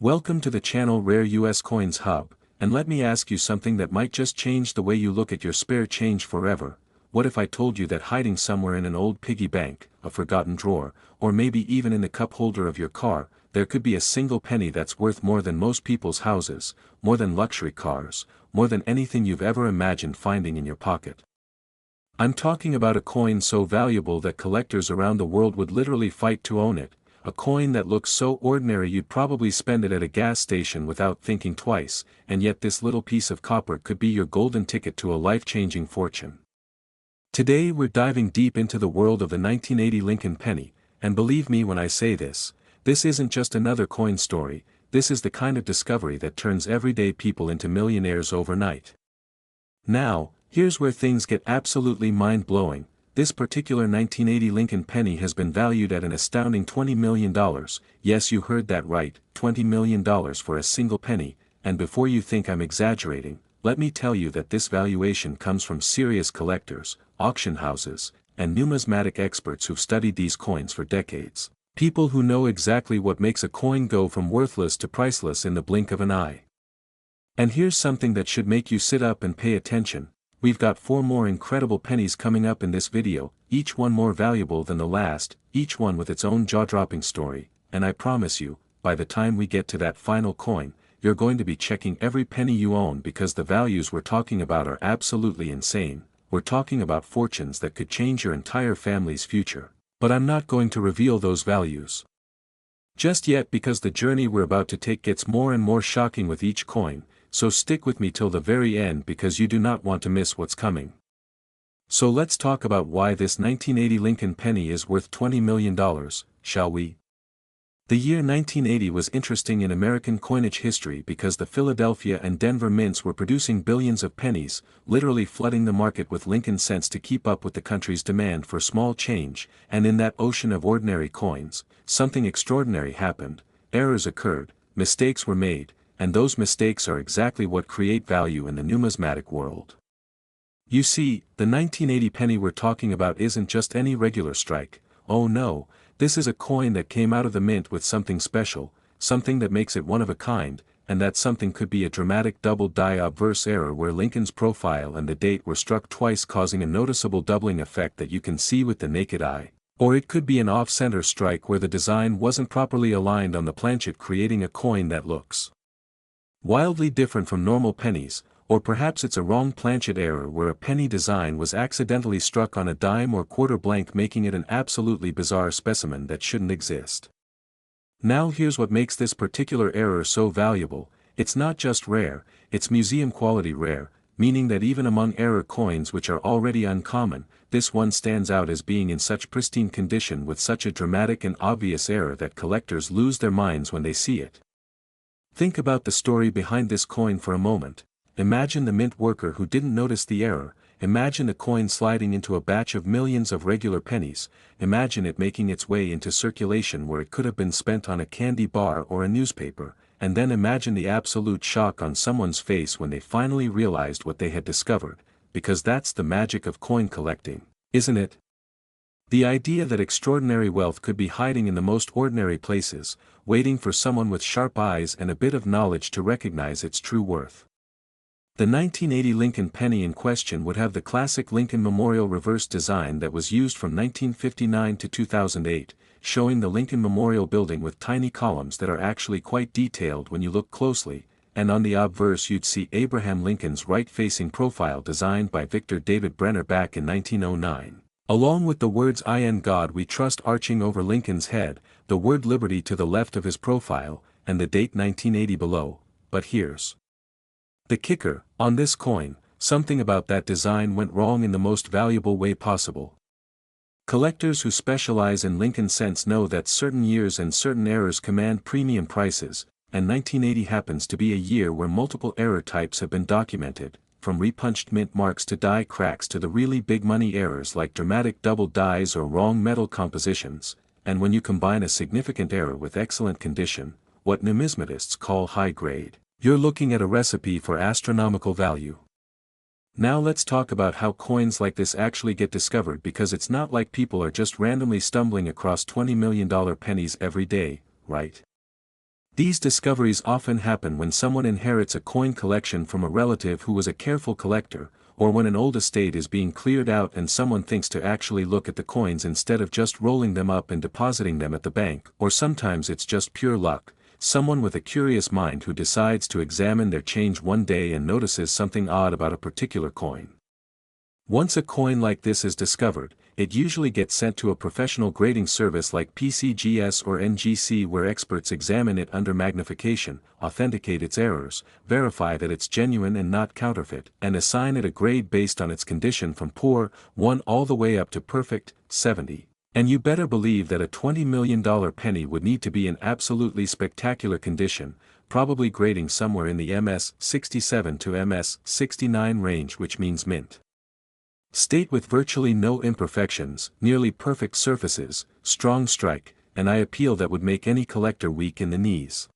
Welcome to the channel Rare US Coins Hub, and let me ask you something that might just change the way you look at your spare change forever. What if I told you that hiding somewhere in an old piggy bank, a forgotten drawer, or maybe even in the cup holder of your car, there could be a single penny that's worth more than most people's houses, more than luxury cars, more than anything you've ever imagined finding in your pocket? I'm talking about a coin so valuable that collectors around the world would literally fight to own it. A coin that looks so ordinary you'd probably spend it at a gas station without thinking twice, and yet this little piece of copper could be your golden ticket to a life-changing fortune. Today we're diving deep into the world of the 1980 Lincoln Penny, and believe me when I say this isn't just another coin story, this is the kind of discovery that turns everyday people into millionaires overnight. Now, here's where things get absolutely mind-blowing. This particular 1980 Lincoln Penny has been valued at an astounding $20 million, yes you heard that right, $20 million for a single penny, and before you think I'm exaggerating, let me tell you that this valuation comes from serious collectors, auction houses, and numismatic experts who've studied these coins for decades. People who know exactly what makes a coin go from worthless to priceless in the blink of an eye. And here's something that should make you sit up and pay attention. We've got 4 more incredible pennies coming up in this video, each one more valuable than the last, each one with its own jaw-dropping story, and I promise you, by the time we get to that final coin, you're going to be checking every penny you own because the values we're talking about are absolutely insane. We're talking about fortunes that could change your entire family's future. But I'm not going to reveal those values just yet because the journey we're about to take gets more and more shocking with each coin. So stick with me till the very end because you do not want to miss what's coming. So let's talk about why this 1980 Lincoln Penny is worth $20 million, shall we? The year 1980 was interesting in American coinage history because the Philadelphia and Denver mints were producing billions of pennies, literally flooding the market with Lincoln cents to keep up with the country's demand for small change, and in that ocean of ordinary coins, something extraordinary happened, errors occurred, mistakes were made, and those mistakes are exactly what create value in the numismatic world. You see, the 1980 penny we're talking about isn't just any regular strike, oh no, this is a coin that came out of the mint with something special, something that makes it one of a kind, and that something could be a dramatic double die obverse error where Lincoln's profile and the date were struck twice causing a noticeable doubling effect that you can see with the naked eye. Or it could be an off-center strike where the design wasn't properly aligned on the planchet creating a coin that looks wildly different from normal pennies, or perhaps it's a wrong planchet error where a penny design was accidentally struck on a dime or quarter blank making it an absolutely bizarre specimen that shouldn't exist. Now here's what makes this particular error so valuable, it's not just rare, it's museum quality rare, meaning that even among error coins which are already uncommon, this one stands out as being in such pristine condition with such a dramatic and obvious error that collectors lose their minds when they see it. Think about the story behind this coin for a moment. Imagine the mint worker who didn't notice the error, imagine the coin sliding into a batch of millions of regular pennies, imagine it making its way into circulation where it could have been spent on a candy bar or a newspaper, and then imagine the absolute shock on someone's face when they finally realized what they had discovered, because that's the magic of coin collecting, isn't it? The idea that extraordinary wealth could be hiding in the most ordinary places, waiting for someone with sharp eyes and a bit of knowledge to recognize its true worth. The 1980 Lincoln Penny in question would have the classic Lincoln Memorial reverse design that was used from 1959 to 2008, showing the Lincoln Memorial building with tiny columns that are actually quite detailed when you look closely, and on the obverse you'd see Abraham Lincoln's right-facing profile designed by Victor David Brenner back in 1909. Along with the words "In God We Trust" arching over Lincoln's head, the word liberty to the left of his profile, and the date 1980 below, but here's the kicker, on this coin, something about that design went wrong in the most valuable way possible. Collectors who specialize in Lincoln cents know that certain years and certain errors command premium prices, and 1980 happens to be a year where multiple error types have been documented, from repunched mint marks to die cracks to the really big money errors like dramatic double dies or wrong metal compositions, and when you combine a significant error with excellent condition, what numismatists call high grade, you're looking at a recipe for astronomical value. Now let's talk about how coins like this actually get discovered because it's not like people are just randomly stumbling across $20 million pennies every day, right? These discoveries often happen when someone inherits a coin collection from a relative who was a careful collector, or when an old estate is being cleared out and someone thinks to actually look at the coins instead of just rolling them up and depositing them at the bank, or sometimes it's just pure luck, someone with a curious mind who decides to examine their change one day and notices something odd about a particular coin. Once a coin like this is discovered, it usually gets sent to a professional grading service like PCGS or NGC, where experts examine it under magnification, authenticate its errors, verify that it's genuine and not counterfeit, and assign it a grade based on its condition from poor, 1 all the way up to perfect, 70. And you better believe that a $20 million penny would need to be in absolutely spectacular condition, probably grading somewhere in the MS 67 to MS 69 range, which means mint state with virtually no imperfections, nearly perfect surfaces, strong strike, and eye appeal that would make any collector weak in the knees.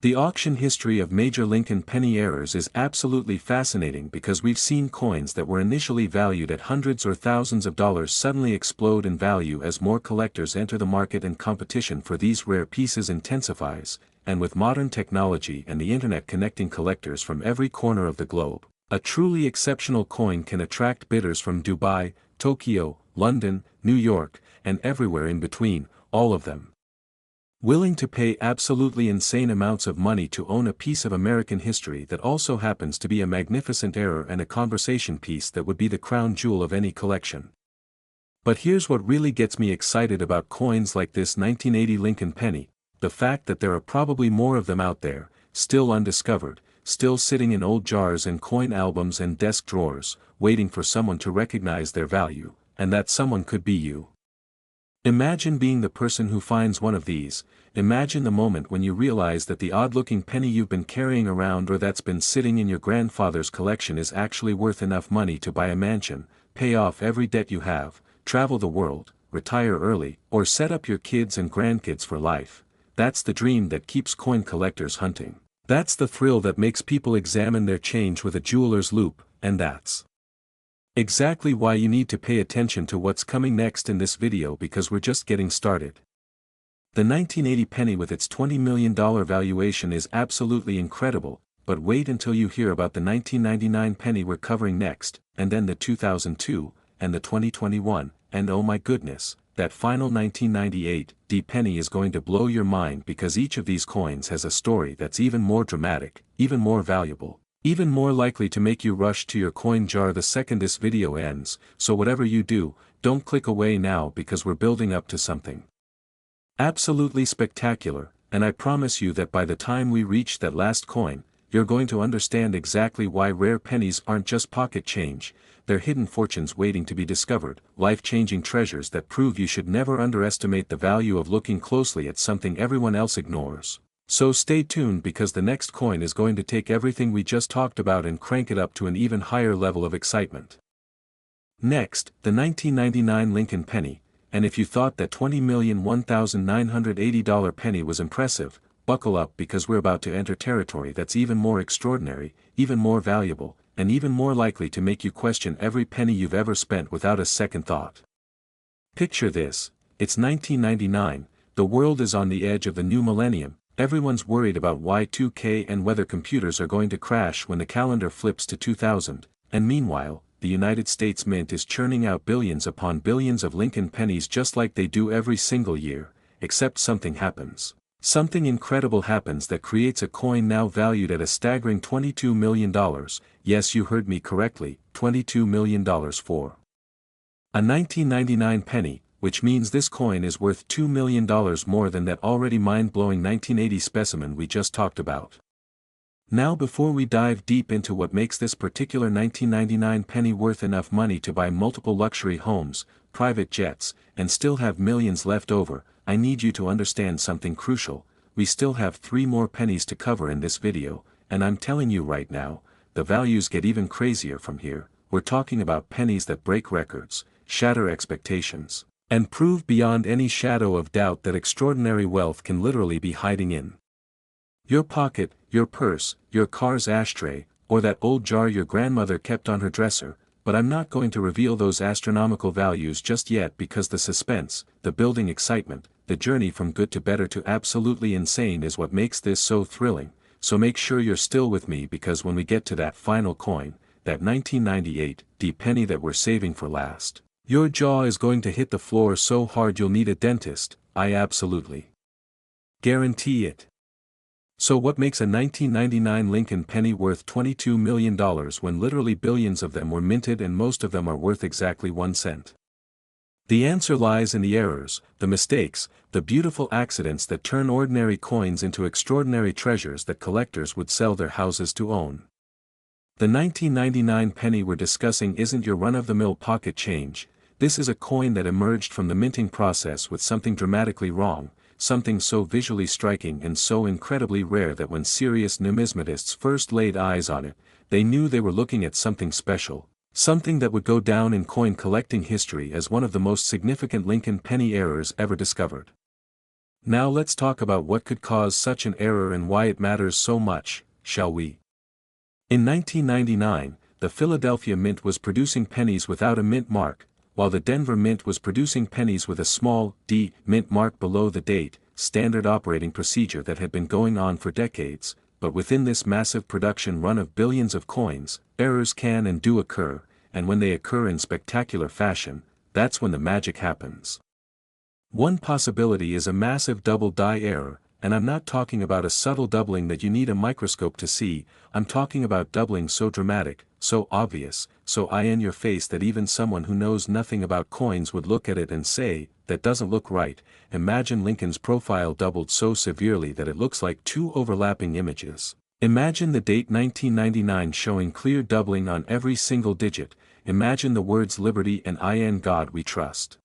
The auction history of major Lincoln penny errors is absolutely fascinating, because we've seen coins that were initially valued at hundreds or thousands of dollars suddenly explode in value as more collectors enter the market and competition for these rare pieces intensifies, and with modern technology and the internet connecting collectors from every corner of the globe, a truly exceptional coin can attract bidders from Dubai, Tokyo, London, New York, and everywhere in between, all of them willing to pay absolutely insane amounts of money to own a piece of American history that also happens to be a magnificent error and a conversation piece that would be the crown jewel of any collection. But here's what really gets me excited about coins like this 1980 Lincoln penny: the fact that there are probably more of them out there, still undiscovered, still sitting in old jars and coin albums and desk drawers, waiting for someone to recognize their value, and that someone could be you. Imagine being the person who finds one of these. Imagine the moment when you realize that the odd-looking penny you've been carrying around or that's been sitting in your grandfather's collection is actually worth enough money to buy a mansion, pay off every debt you have, travel the world, retire early, or set up your kids and grandkids for life. That's the dream that keeps coin collectors hunting. That's the thrill that makes people examine their change with a jeweler's loupe, and that's exactly why you need to pay attention to what's coming next in this video, because we're just getting started. The 1980 penny with its $20 million valuation is absolutely incredible, but wait until you hear about the 1999 penny we're covering next, and then the 2002, and the 2021, and oh my goodness, that final 1998 penny is going to blow your mind, because each of these coins has a story that's even more dramatic, even more valuable, even more likely to make you rush to your coin jar the second this video ends. So whatever you do, don't click away now, because we're building up to something absolutely spectacular, and I promise you that by the time we reach that last coin, you're going to understand exactly why rare pennies aren't just pocket change. They're hidden fortunes waiting to be discovered, life-changing treasures that prove you should never underestimate the value of looking closely at something everyone else ignores. So stay tuned, because the next coin is going to take everything we just talked about and crank it up to an even higher level of excitement. Next, the 1999 Lincoln penny, and if you thought that $20,001,980 penny was impressive, buckle up, because we're about to enter territory that's even more extraordinary, even more valuable, and even more likely to make you question every penny you've ever spent without a second thought. Picture this: it's 1999, the world is on the edge of the new millennium, everyone's worried about Y2K and whether computers are going to crash when the calendar flips to 2000, and meanwhile, the United States Mint is churning out billions upon billions of Lincoln pennies just like they do every single year, except something happens. Something incredible happens that creates a coin now valued at a staggering $22 million, yes, you heard me correctly, $22 million for a 1999 penny, which means this coin is worth $2 million more than that already mind-blowing 1980 specimen we just talked about. Now, before we dive deep into what makes this particular 1999 penny worth enough money to buy multiple luxury homes, private jets, and still have millions left over, I need you to understand something crucial. We still have 3 more pennies to cover in this video, and I'm telling you right now, the values get even crazier from here. We're talking about pennies that break records, shatter expectations, and prove beyond any shadow of doubt that extraordinary wealth can literally be hiding in your pocket, your purse, your car's ashtray, or that old jar your grandmother kept on her dresser. But I'm not going to reveal those astronomical values just yet, because the suspense, the building excitement, the journey from good to better to absolutely insane is what makes this so thrilling, so make sure you're still with me because when we get to that final coin, that 1998 penny that we're saving for last, your jaw is going to hit the floor so hard you'll need a dentist, I absolutely guarantee it. So what makes a 1999 Lincoln Penny worth $22 million when literally billions of them were minted and most of them are worth exactly 1 cent? The answer lies in the errors, the mistakes, the beautiful accidents that turn ordinary coins into extraordinary treasures that collectors would sell their houses to own. The 1999 penny we're discussing isn't your run-of-the-mill pocket change. This is a coin that emerged from the minting process with something dramatically wrong, something so visually striking and so incredibly rare that when serious numismatists first laid eyes on it, they knew they were looking at something special, something that would go down in coin collecting history as one of the most significant Lincoln penny errors ever discovered. Now let's talk about what could cause such an error and why it matters so much, shall we? In 1999, the Philadelphia Mint was producing pennies without a mint mark, while the Denver Mint was producing pennies with a small D mint mark below the date, standard operating procedure that had been going on for decades. But within this massive production run of billions of coins, errors can and do occur, and when they occur in spectacular fashion, that's when the magic happens. One possibility is a massive double die error, and I'm not talking about a subtle doubling that you need a microscope to see, I'm talking about doubling so dramatic, so obvious, so in your face that even someone who knows nothing about coins would look at it and say, that doesn't look right. Imagine Lincoln's profile doubled so severely that it looks like two overlapping images. Imagine the date 1999 showing clear doubling on every single digit. Imagine the words Liberty and in God We Trust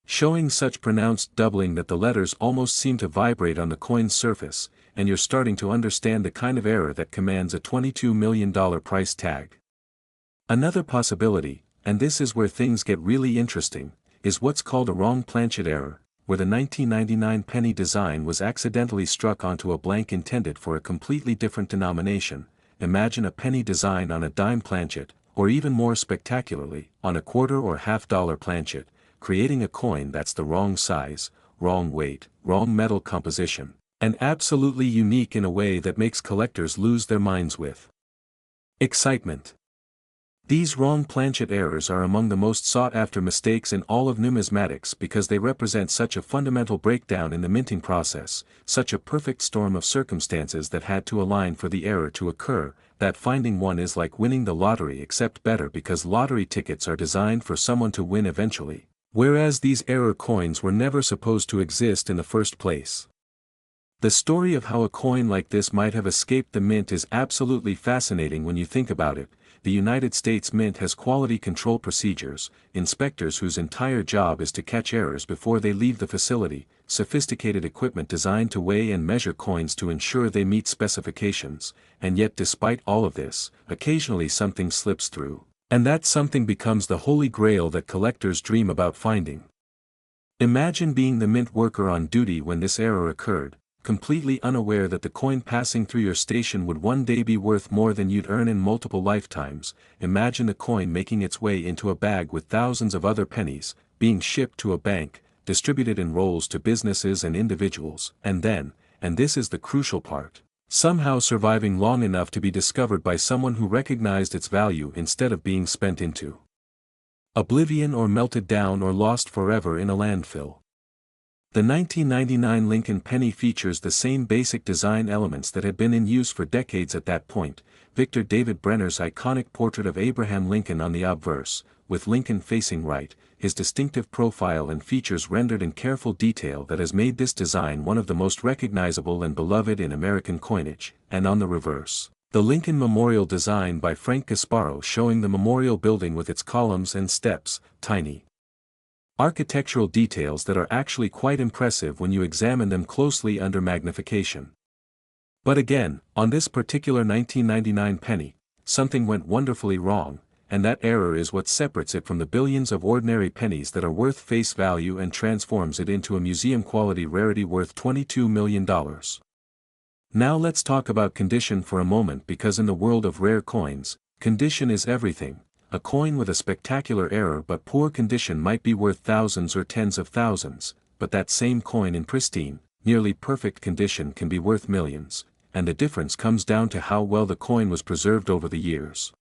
showing such pronounced doubling that the letters almost seem to vibrate on the coin's surface, and you're starting to understand the kind of error that commands a $22 million price tag. Another possibility, and this is where things get really interesting, is what's called a wrong planchet error, where the 1999 penny design was accidentally struck onto a blank intended for a completely different denomination. Imagine a penny design on a dime planchet, or even more spectacularly, on a quarter or half-dollar planchet, creating a coin that's the wrong size, wrong weight, wrong metal composition, and absolutely unique in a way that makes collectors lose their minds with excitement. These wrong planchet errors are among the most sought-after mistakes in all of numismatics because they represent such a fundamental breakdown in the minting process, such a perfect storm of circumstances that had to align for the error to occur, that finding one is like winning the lottery except better because lottery tickets are designed for someone to win eventually. Whereas these error coins were never supposed to exist in the first place. The story of how a coin like this might have escaped the mint is absolutely fascinating when you think about it. The United States Mint has quality control procedures, inspectors whose entire job is to catch errors before they leave the facility, sophisticated equipment designed to weigh and measure coins to ensure they meet specifications, and yet despite all of this, occasionally something slips through. And that something becomes the holy grail that collectors dream about finding. Imagine being the mint worker on duty when this error occurred, completely unaware that the coin passing through your station would one day be worth more than you'd earn in multiple lifetimes. Imagine the coin making its way into a bag with thousands of other pennies, being shipped to a bank, distributed in rolls to businesses and individuals, and then, and this is the crucial part, somehow surviving long enough to be discovered by someone who recognized its value instead of being spent into oblivion or melted down or lost forever in a landfill. The 1999 Lincoln Penny features the same basic design elements that had been in use for decades at that point. Victor David Brenner's iconic portrait of Abraham Lincoln on the obverse, with Lincoln facing right, his distinctive profile and features rendered in careful detail that has made this design one of the most recognizable and beloved in American coinage, and on the reverse, the Lincoln Memorial design by Frank Gasparo showing the memorial building with its columns and steps, tiny architectural details that are actually quite impressive when you examine them closely under magnification. But again, on this particular 1999 penny, something went wonderfully wrong, and that error is what separates it from the billions of ordinary pennies that are worth face value and transforms it into a museum-quality rarity worth $22 million. Now let's talk about condition for a moment because in the world of rare coins, condition is everything. A coin with a spectacular error but poor condition might be worth thousands or tens of thousands, but that same coin in pristine, nearly perfect condition can be worth millions, and the difference comes down to how well the coin was preserved over the years.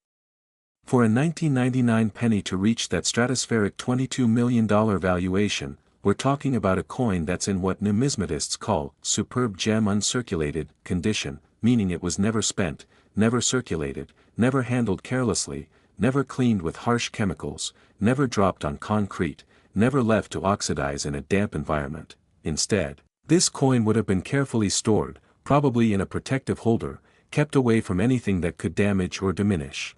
For a 1999 penny to reach that stratospheric $22 million valuation, we're talking about a coin that's in what numismatists call superb gem uncirculated condition, meaning it was never spent, never circulated, never handled carelessly, never cleaned with harsh chemicals, never dropped on concrete, never left to oxidize in a damp environment. Instead, this coin would have been carefully stored, probably in a protective holder, kept away from anything that could damage or diminish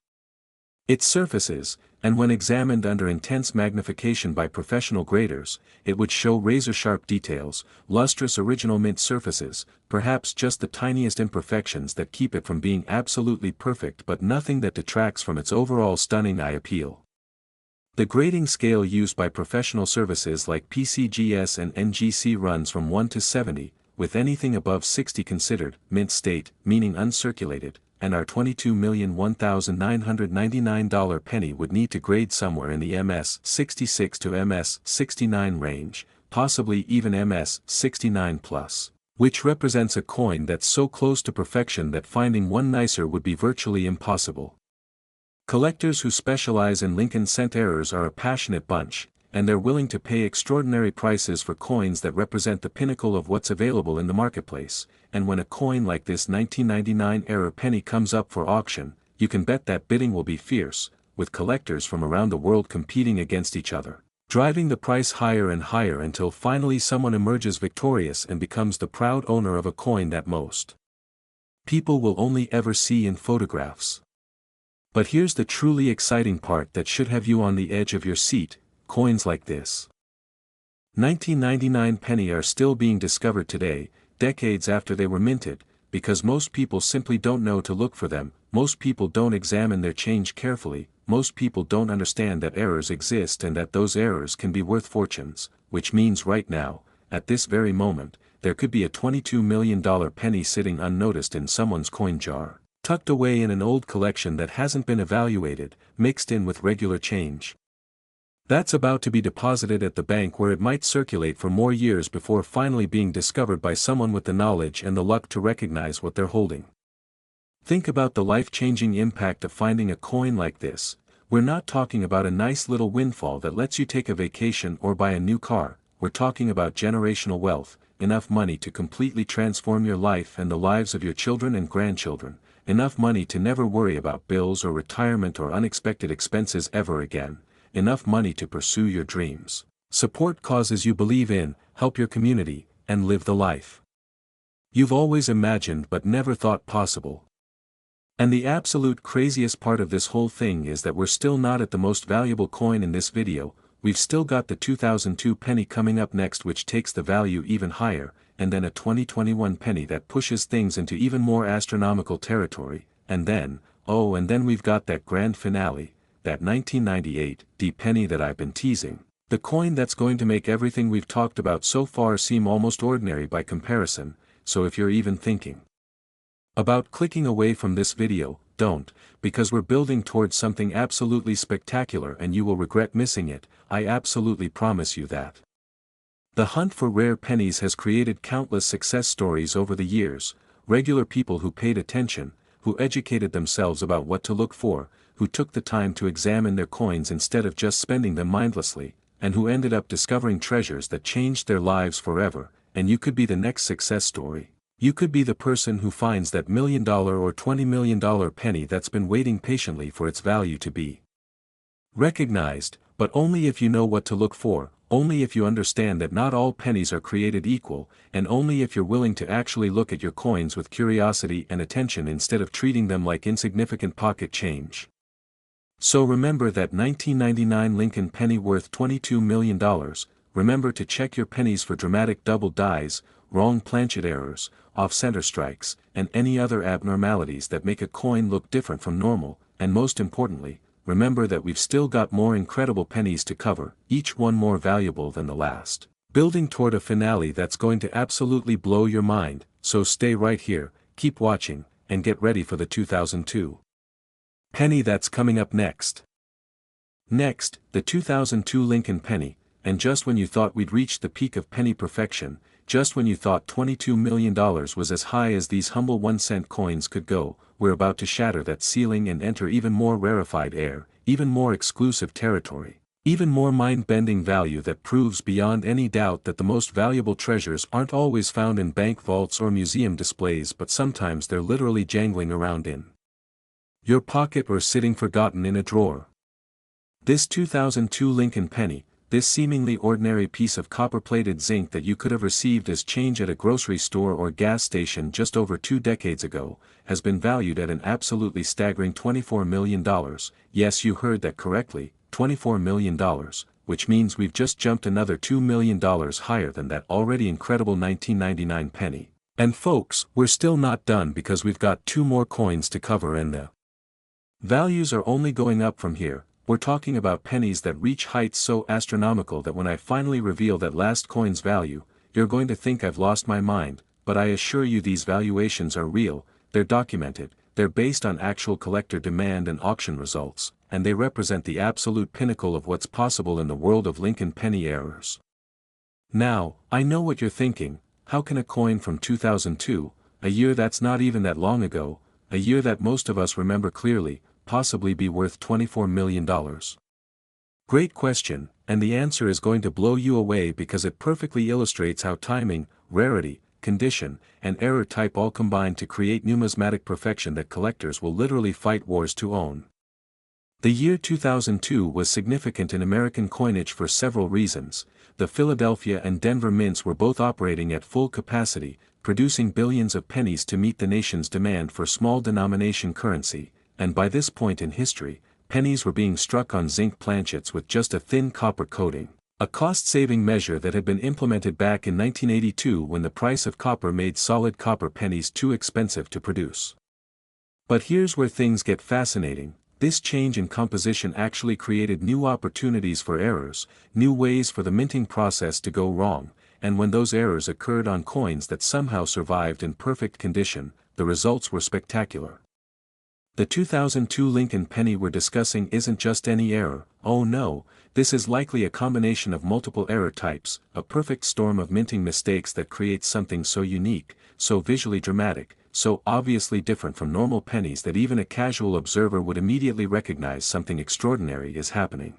its surfaces, and when examined under intense magnification by professional graders, it would show razor-sharp details, lustrous original mint surfaces, perhaps just the tiniest imperfections that keep it from being absolutely perfect but nothing that detracts from its overall stunning eye appeal. The grading scale used by professional services like PCGS and NGC runs from 1 to 70, with anything above 60 considered mint state, meaning uncirculated, and our $22,001,999 penny would need to grade somewhere in the MS 66 to MS 69 range, possibly even MS 69 plus, which represents a coin that's so close to perfection that finding one nicer would be virtually impossible. Collectors who specialize in Lincoln cent errors are a passionate bunch, and they're willing to pay extraordinary prices for coins that represent the pinnacle of what's available in the marketplace, and when a coin like this 1999 error penny comes up for auction, you can bet that bidding will be fierce, with collectors from around the world competing against each other, driving the price higher and higher until finally someone emerges victorious and becomes the proud owner of a coin that most people will only ever see in photographs. But here's the truly exciting part that should have you on the edge of your seat: coins like this 1999 penny are still being discovered today, decades after they were minted, because most people simply don't know to look for them, most people don't examine their change carefully, most people don't understand that errors exist and that those errors can be worth fortunes, which means right now, at this very moment, there could be a $22 million penny sitting unnoticed in someone's coin jar, tucked away in an old collection that hasn't been evaluated, mixed in with regular change. That's about to be deposited at the bank where it might circulate for more years before finally being discovered by someone with the knowledge and the luck to recognize what they're holding. Think about the life-changing impact of finding a coin like this. We're not talking about a nice little windfall that lets you take a vacation or buy a new car, we're talking about generational wealth, enough money to completely transform your life and the lives of your children and grandchildren, enough money to never worry about bills or retirement or unexpected expenses ever again, enough money to pursue your dreams, support causes you believe in, help your community, and live the life you've always imagined but never thought possible. And the absolute craziest part of this whole thing is that we're still not at the most valuable coin in this video. We've still got the 2002 penny coming up next, which takes the value even higher, and then a 2021 penny that pushes things into even more astronomical territory, and then we've got that grand finale, that 1998 D penny that I've been teasing, the coin that's going to make everything we've talked about so far seem almost ordinary by comparison. So if you're even thinking about clicking away from this video, don't, because we're building towards something absolutely spectacular and you will regret missing it, I absolutely promise you that. The hunt for rare pennies has created countless success stories over the years, regular people who paid attention, who educated themselves about what to look for, who took the time to examine their coins instead of just spending them mindlessly, and who ended up discovering treasures that changed their lives forever. And you could be the next success story. You could be the person who finds that $1 million or $20 million penny that's been waiting patiently for its value to be recognized, but only if you know what to look for, only if you understand that not all pennies are created equal, and only if you're willing to actually look at your coins with curiosity and attention instead of treating them like insignificant pocket change. So remember that 1999 Lincoln penny worth $22 million, remember to check your pennies for dramatic double dies, wrong planchet errors, off-center strikes, and any other abnormalities that make a coin look different from normal, and most importantly, remember that we've still got more incredible pennies to cover, each one more valuable than the last, building toward a finale that's going to absolutely blow your mind. So stay right here, keep watching, and get ready for the 2002 penny that's coming up next. Next, the 2002 Lincoln penny, and just when you thought we'd reached the peak of penny perfection, just when you thought $22 million was as high as these humble 1-cent coins could go, we're about to shatter that ceiling and enter even more rarefied air, even more exclusive territory, even more mind-bending value that proves beyond any doubt that the most valuable treasures aren't always found in bank vaults or museum displays, but sometimes they're literally jangling around in your pocket or sitting forgotten in a drawer. This 2002 Lincoln Penny, this seemingly ordinary piece of copper-plated zinc that you could have received as change at a grocery store or gas station just over 2 decades ago, has been valued at an absolutely staggering $24 million. Yes, you heard that correctly, $24 million, which means we've just jumped another $2 million higher than that already incredible 1999 penny. And folks, we're still not done because we've got 2 more coins to cover and the values are only going up from here. We're talking about pennies that reach heights so astronomical that when I finally reveal that last coin's value, you're going to think I've lost my mind, but I assure you these valuations are real, they're documented, they're based on actual collector demand and auction results, and they represent the absolute pinnacle of what's possible in the world of Lincoln penny errors. Now, I know what you're thinking, how can a coin from 2002, a year that's not even that long ago, a year that most of us remember clearly, possibly be worth $24 million? Great question, and the answer is going to blow you away because it perfectly illustrates how timing, rarity, condition, and error type all combine to create numismatic perfection that collectors will literally fight wars to own. The year 2002 was significant in American coinage for several reasons. The Philadelphia and Denver mints were both operating at full capacity, producing billions of pennies to meet the nation's demand for small denomination currency, and by this point in history, pennies were being struck on zinc planchets with just a thin copper coating, a cost-saving measure that had been implemented back in 1982 when the price of copper made solid copper pennies too expensive to produce. But here's where things get fascinating. This change in composition actually created new opportunities for errors, new ways for the minting process to go wrong, and when those errors occurred on coins that somehow survived in perfect condition, the results were spectacular. The 2002 Lincoln penny we're discussing isn't just any error, oh no, this is likely a combination of multiple error types, a perfect storm of minting mistakes that creates something so unique, so visually dramatic, so obviously different from normal pennies that even a casual observer would immediately recognize something extraordinary is happening.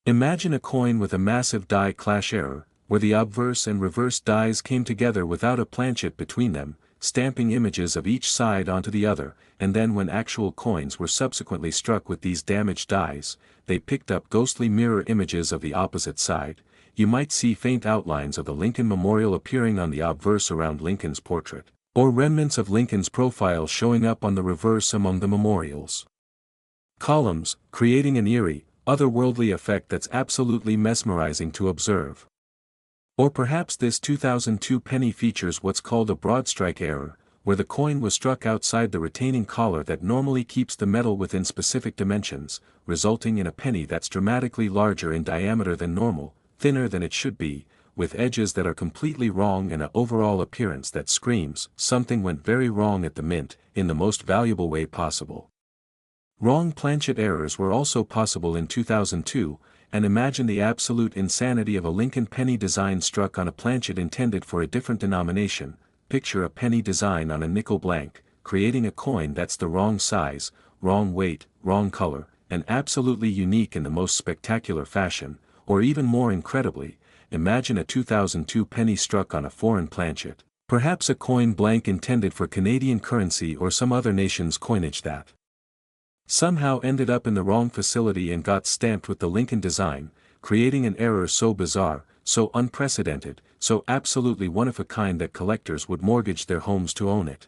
Imagine a coin with a massive die clash error, where the obverse and reverse dies came together without a planchet between them, stamping images of each side onto the other, and then when actual coins were subsequently struck with these damaged dies, they picked up ghostly mirror images of the opposite side. You might see faint outlines of the Lincoln Memorial appearing on the obverse around Lincoln's portrait, or remnants of Lincoln's profile showing up on the reverse among the memorial's columns, creating an eerie, otherworldly effect that's absolutely mesmerizing to observe. Or perhaps this 2002 penny features what's called a broadstrike error, where the coin was struck outside the retaining collar that normally keeps the metal within specific dimensions, resulting in a penny that's dramatically larger in diameter than normal, thinner than it should be, with edges that are completely wrong and an overall appearance that screams, something went very wrong at the mint, in the most valuable way possible. Wrong planchet errors were also possible in 2002, and imagine the absolute insanity of a Lincoln penny design struck on a planchet intended for a different denomination. Picture a penny design on a nickel blank, creating a coin that's the wrong size, wrong weight, wrong color, and absolutely unique in the most spectacular fashion, or even more incredibly, imagine a 2002 penny struck on a foreign planchet, perhaps a coin blank intended for Canadian currency or some other nation's coinage that somehow ended up in the wrong facility and got stamped with the Lincoln design, creating an error so bizarre, so unprecedented, so absolutely one of a kind that collectors would mortgage their homes to own it.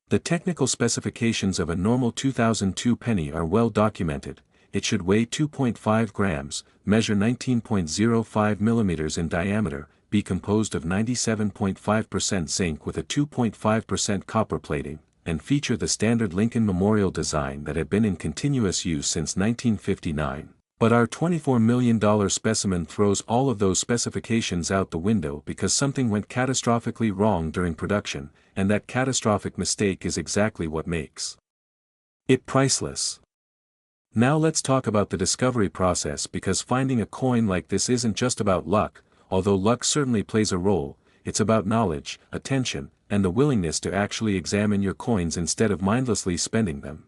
The technical specifications of a normal 2002 penny are well documented. It should weigh 2.5 grams, measure 19.05 millimeters in diameter, be composed of 97.5% zinc with a 2.5% copper plating, and feature the standard Lincoln Memorial design that had been in continuous use since 1959. But our $24 million specimen throws all of those specifications out the window because something went catastrophically wrong during production, and that catastrophic mistake is exactly what makes it priceless. Now let's talk about the discovery process, because finding a coin like this isn't just about luck, although luck certainly plays a role. It's about knowledge, attention, and the willingness to actually examine your coins instead of mindlessly spending them.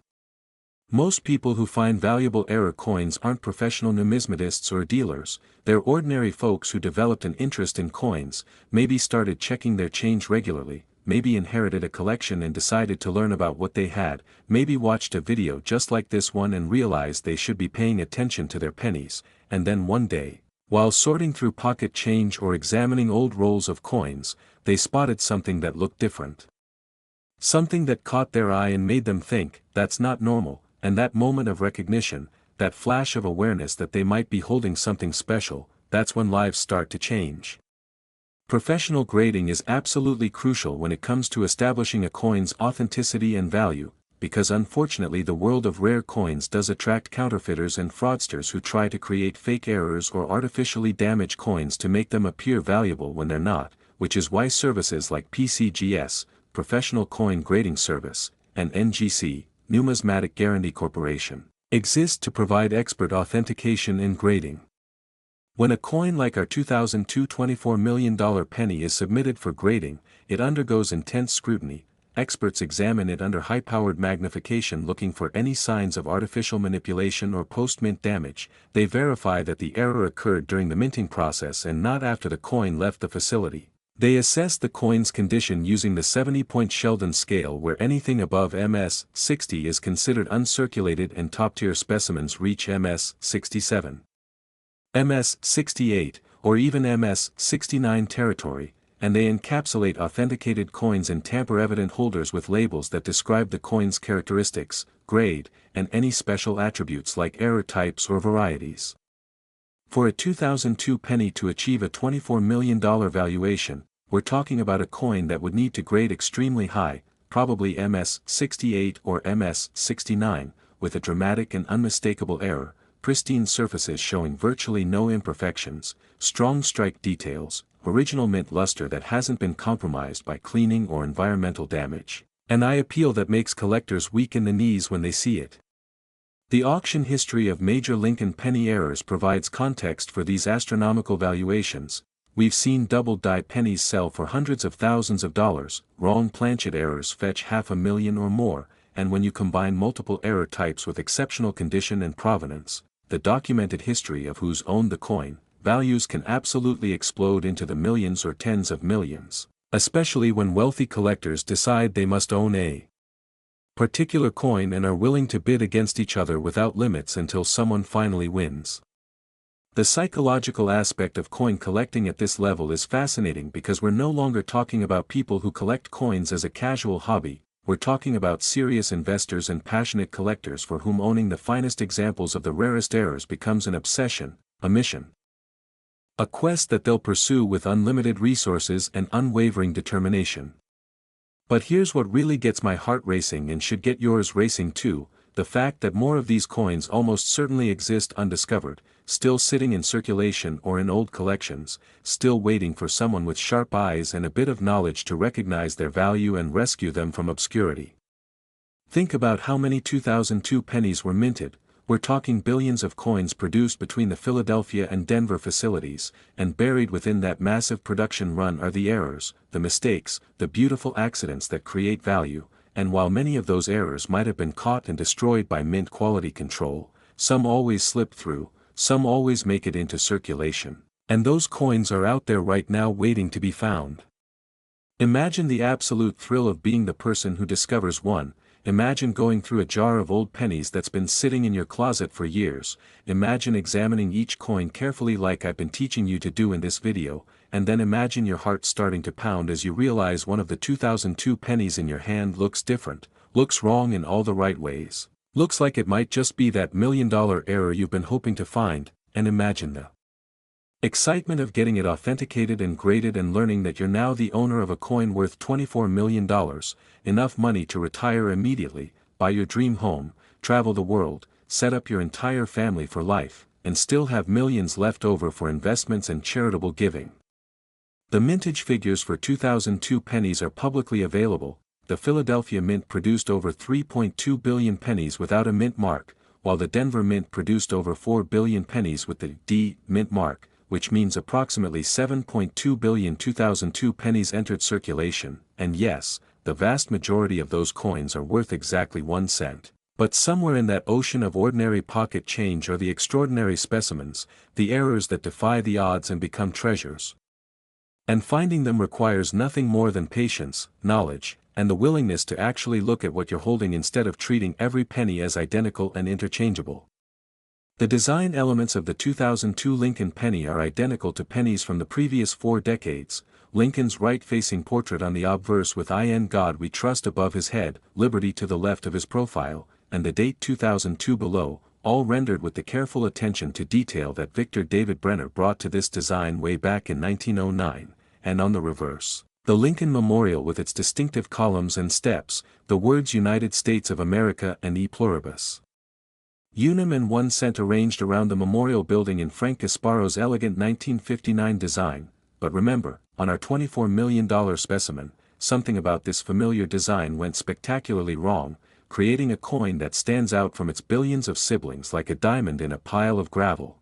Most people who find valuable error coins aren't professional numismatists or dealers, they're ordinary folks who developed an interest in coins, maybe started checking their change regularly, maybe inherited a collection and decided to learn about what they had, maybe watched a video just like this one and realized they should be paying attention to their pennies, and then one day, while sorting through pocket change or examining old rolls of coins, they spotted something that looked different. Something that caught their eye and made them think, that's not normal, and that moment of recognition, that flash of awareness that they might be holding something special, that's when lives start to change. Professional grading is absolutely crucial when it comes to establishing a coin's authenticity and value, because unfortunately the world of rare coins does attract counterfeiters and fraudsters who try to create fake errors or artificially damage coins to make them appear valuable when they're not, which is why services like PCGS, Professional Coin Grading Service, and NGC, Numismatic Guarantee Corporation, exist to provide expert authentication in grading. When a coin like our 2002 $24 million penny is submitted for grading, it undergoes intense scrutiny. Experts examine it under high-powered magnification looking for any signs of artificial manipulation or post-mint damage. They verify that the error occurred during the minting process and not after the coin left the facility. They assess the coin's condition using the 70-point Sheldon scale, where anything above MS 60 is considered uncirculated and top-tier specimens reach MS 67. MS 68, or even MS 69 territory, and they encapsulate authenticated coins in tamper-evident holders with labels that describe the coin's characteristics, grade, and any special attributes like error types or varieties. For a 2002 penny to achieve a $24 million valuation, we're talking about a coin that would need to grade extremely high, probably MS 68 or MS 69, with a dramatic and unmistakable error, pristine surfaces showing virtually no imperfections, strong strike details, original mint luster that hasn't been compromised by cleaning or environmental damage, an eye appeal that makes collectors weak in the knees when they see it. The auction history of major Lincoln penny errors provides context for these astronomical valuations. We've seen double-die pennies sell for hundreds of thousands of dollars, wrong planchet errors fetch $500,000 or more, and when you combine multiple error types with exceptional condition and provenance, the documented history of who's owned the coin, values can absolutely explode into the millions or tens of millions, especially when wealthy collectors decide they must own a particular coin and are willing to bid against each other without limits until someone finally wins. The psychological aspect of coin collecting at this level is fascinating because we're no longer talking about people who collect coins as a casual hobby. We're talking about serious investors and passionate collectors for whom owning the finest examples of the rarest errors becomes an obsession, a mission. A quest that they'll pursue with unlimited resources and unwavering determination. But here's what really gets my heart racing and should get yours racing too, the fact that more of these coins almost certainly exist undiscovered, still sitting in circulation or in old collections, still waiting for someone with sharp eyes and a bit of knowledge to recognize their value and rescue them from obscurity. Think about how many 2002 pennies were minted. We're talking billions of coins produced between the Philadelphia and Denver facilities, and buried within that massive production run are the errors, the mistakes, the beautiful accidents that create value. And while many of those errors might have been caught and destroyed by mint quality control, some always slip through, some always make it into circulation, and those coins are out there right now waiting to be found. Imagine the absolute thrill of being the person who discovers one. Imagine going through a jar of old pennies that's been sitting in your closet for years. Imagine examining each coin carefully like I've been teaching you to do in this video, and then imagine your heart starting to pound as you realize one of the 2002 pennies in your hand looks different, looks wrong in all the right ways, looks like it might just be that $1 million error you've been hoping to find, and imagine the excitement of getting it authenticated and graded and learning that you're now the owner of a coin worth $24 million, enough money to retire immediately, buy your dream home, travel the world, set up your entire family for life, and still have millions left over for investments and charitable giving. The mintage figures for 2002 pennies are publicly available. The Philadelphia Mint produced over 3.2 billion pennies without a mint mark, while the Denver Mint produced over 4 billion pennies with the D Mint mark, which means approximately 7.2 billion 2002 pennies entered circulation, and yes, the vast majority of those coins are worth exactly 1 cent. But somewhere in that ocean of ordinary pocket change are the extraordinary specimens, the errors that defy the odds and become treasures. And finding them requires nothing more than patience, knowledge, and the willingness to actually look at what you're holding instead of treating every penny as identical and interchangeable. The design elements of the 2002 Lincoln penny are identical to pennies from the previous 4 decades, Lincoln's right-facing portrait on the obverse with "In God We Trust" above his head, Liberty to the left of his profile, and the date 2002 below, all rendered with the careful attention to detail that Victor David Brenner brought to this design way back in 1909, and on the reverse, the Lincoln Memorial with its distinctive columns and steps, the words United States of America and E Pluribus Unum and 1 cent arranged around the memorial building in Frank Gasparo's elegant 1959 design, but remember, on our $24 million specimen, something about this familiar design went spectacularly wrong, creating a coin that stands out from its billions of siblings like a diamond in a pile of gravel.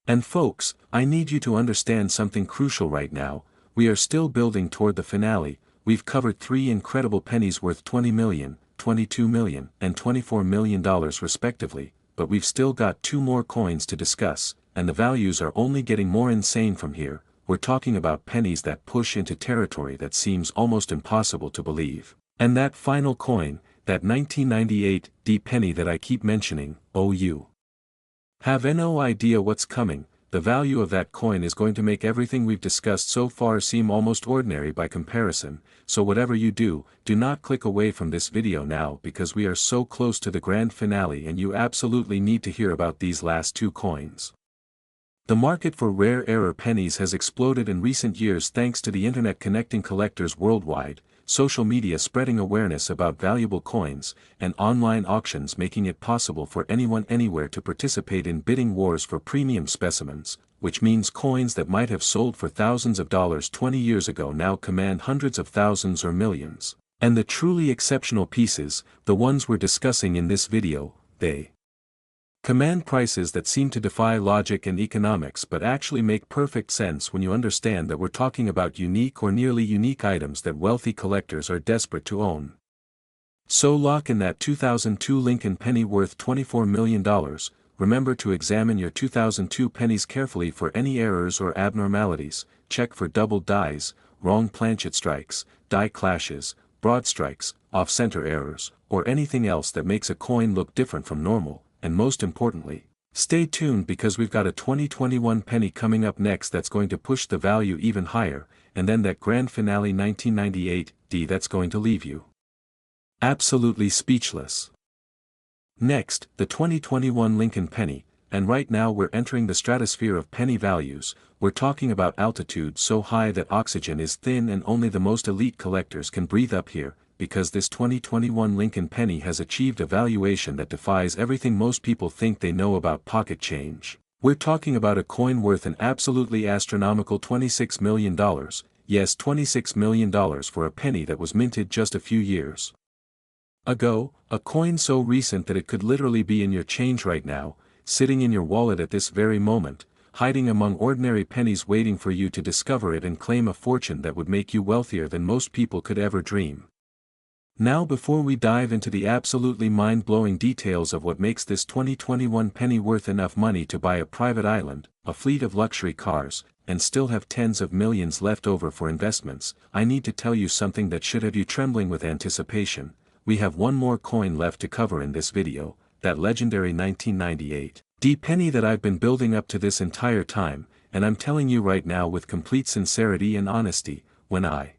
And folks, I need you to understand something crucial right now. We are still building toward the finale. We've covered 3 incredible pennies worth $20 million, $22 million, and $24 million respectively, but we've still got 2 more coins to discuss, and the values are only getting more insane from here. We're talking about pennies that push into territory that seems almost impossible to believe. And that final coin, that 1998 D penny that I keep mentioning, oh you have no idea what's coming. The value of that coin is going to make everything we've discussed so far seem almost ordinary by comparison, so whatever you do, do not click away from this video now because we are so close to the grand finale and you absolutely need to hear about these last 2 coins. The market for rare error pennies has exploded in recent years thanks to the internet connecting collectors worldwide, social media spreading awareness about valuable coins, and online auctions making it possible for anyone anywhere to participate in bidding wars for premium specimens, which means coins that might have sold for thousands of dollars 20 years ago now command hundreds of thousands or millions. And the truly exceptional pieces, the ones we're discussing in this video, they command prices that seem to defy logic and economics but actually make perfect sense when you understand that we're talking about unique or nearly unique items that wealthy collectors are desperate to own. So lock in that 2002 Lincoln penny worth $24 million, remember to examine your 2002 pennies carefully for any errors or abnormalities, check for double dies, wrong planchet strikes, die clashes, broad strikes, off-center errors, or anything else that makes a coin look different from normal. And most importantly, stay tuned because we've got a 2021 penny coming up next that's going to push the value even higher, and then that grand finale 1998 D that's going to leave you absolutely speechless. Next, the 2021 Lincoln penny, and right now we're entering the stratosphere of penny values. We're talking about altitude so high that oxygen is thin and only the most elite collectors can breathe up here, because this 2021 Lincoln penny has achieved a valuation that defies everything most people think they know about pocket change. We're talking about a coin worth an absolutely astronomical $26 million, yes $26 million for a penny that was minted just a few years ago, a coin so recent that it could literally be in your change right now, sitting in your wallet at this very moment, hiding among ordinary pennies waiting for you to discover it and claim a fortune that would make you wealthier than most people could ever dream. Now before we dive into the absolutely mind-blowing details of what makes this 2021 penny worth enough money to buy a private island, a fleet of luxury cars, and still have tens of millions left over for investments, I need to tell you something that should have you trembling with anticipation. We have 1 more coin left to cover in this video, that legendary 1998 D penny that I've been building up to this entire time, and I'm telling you right now with complete sincerity and honesty, when I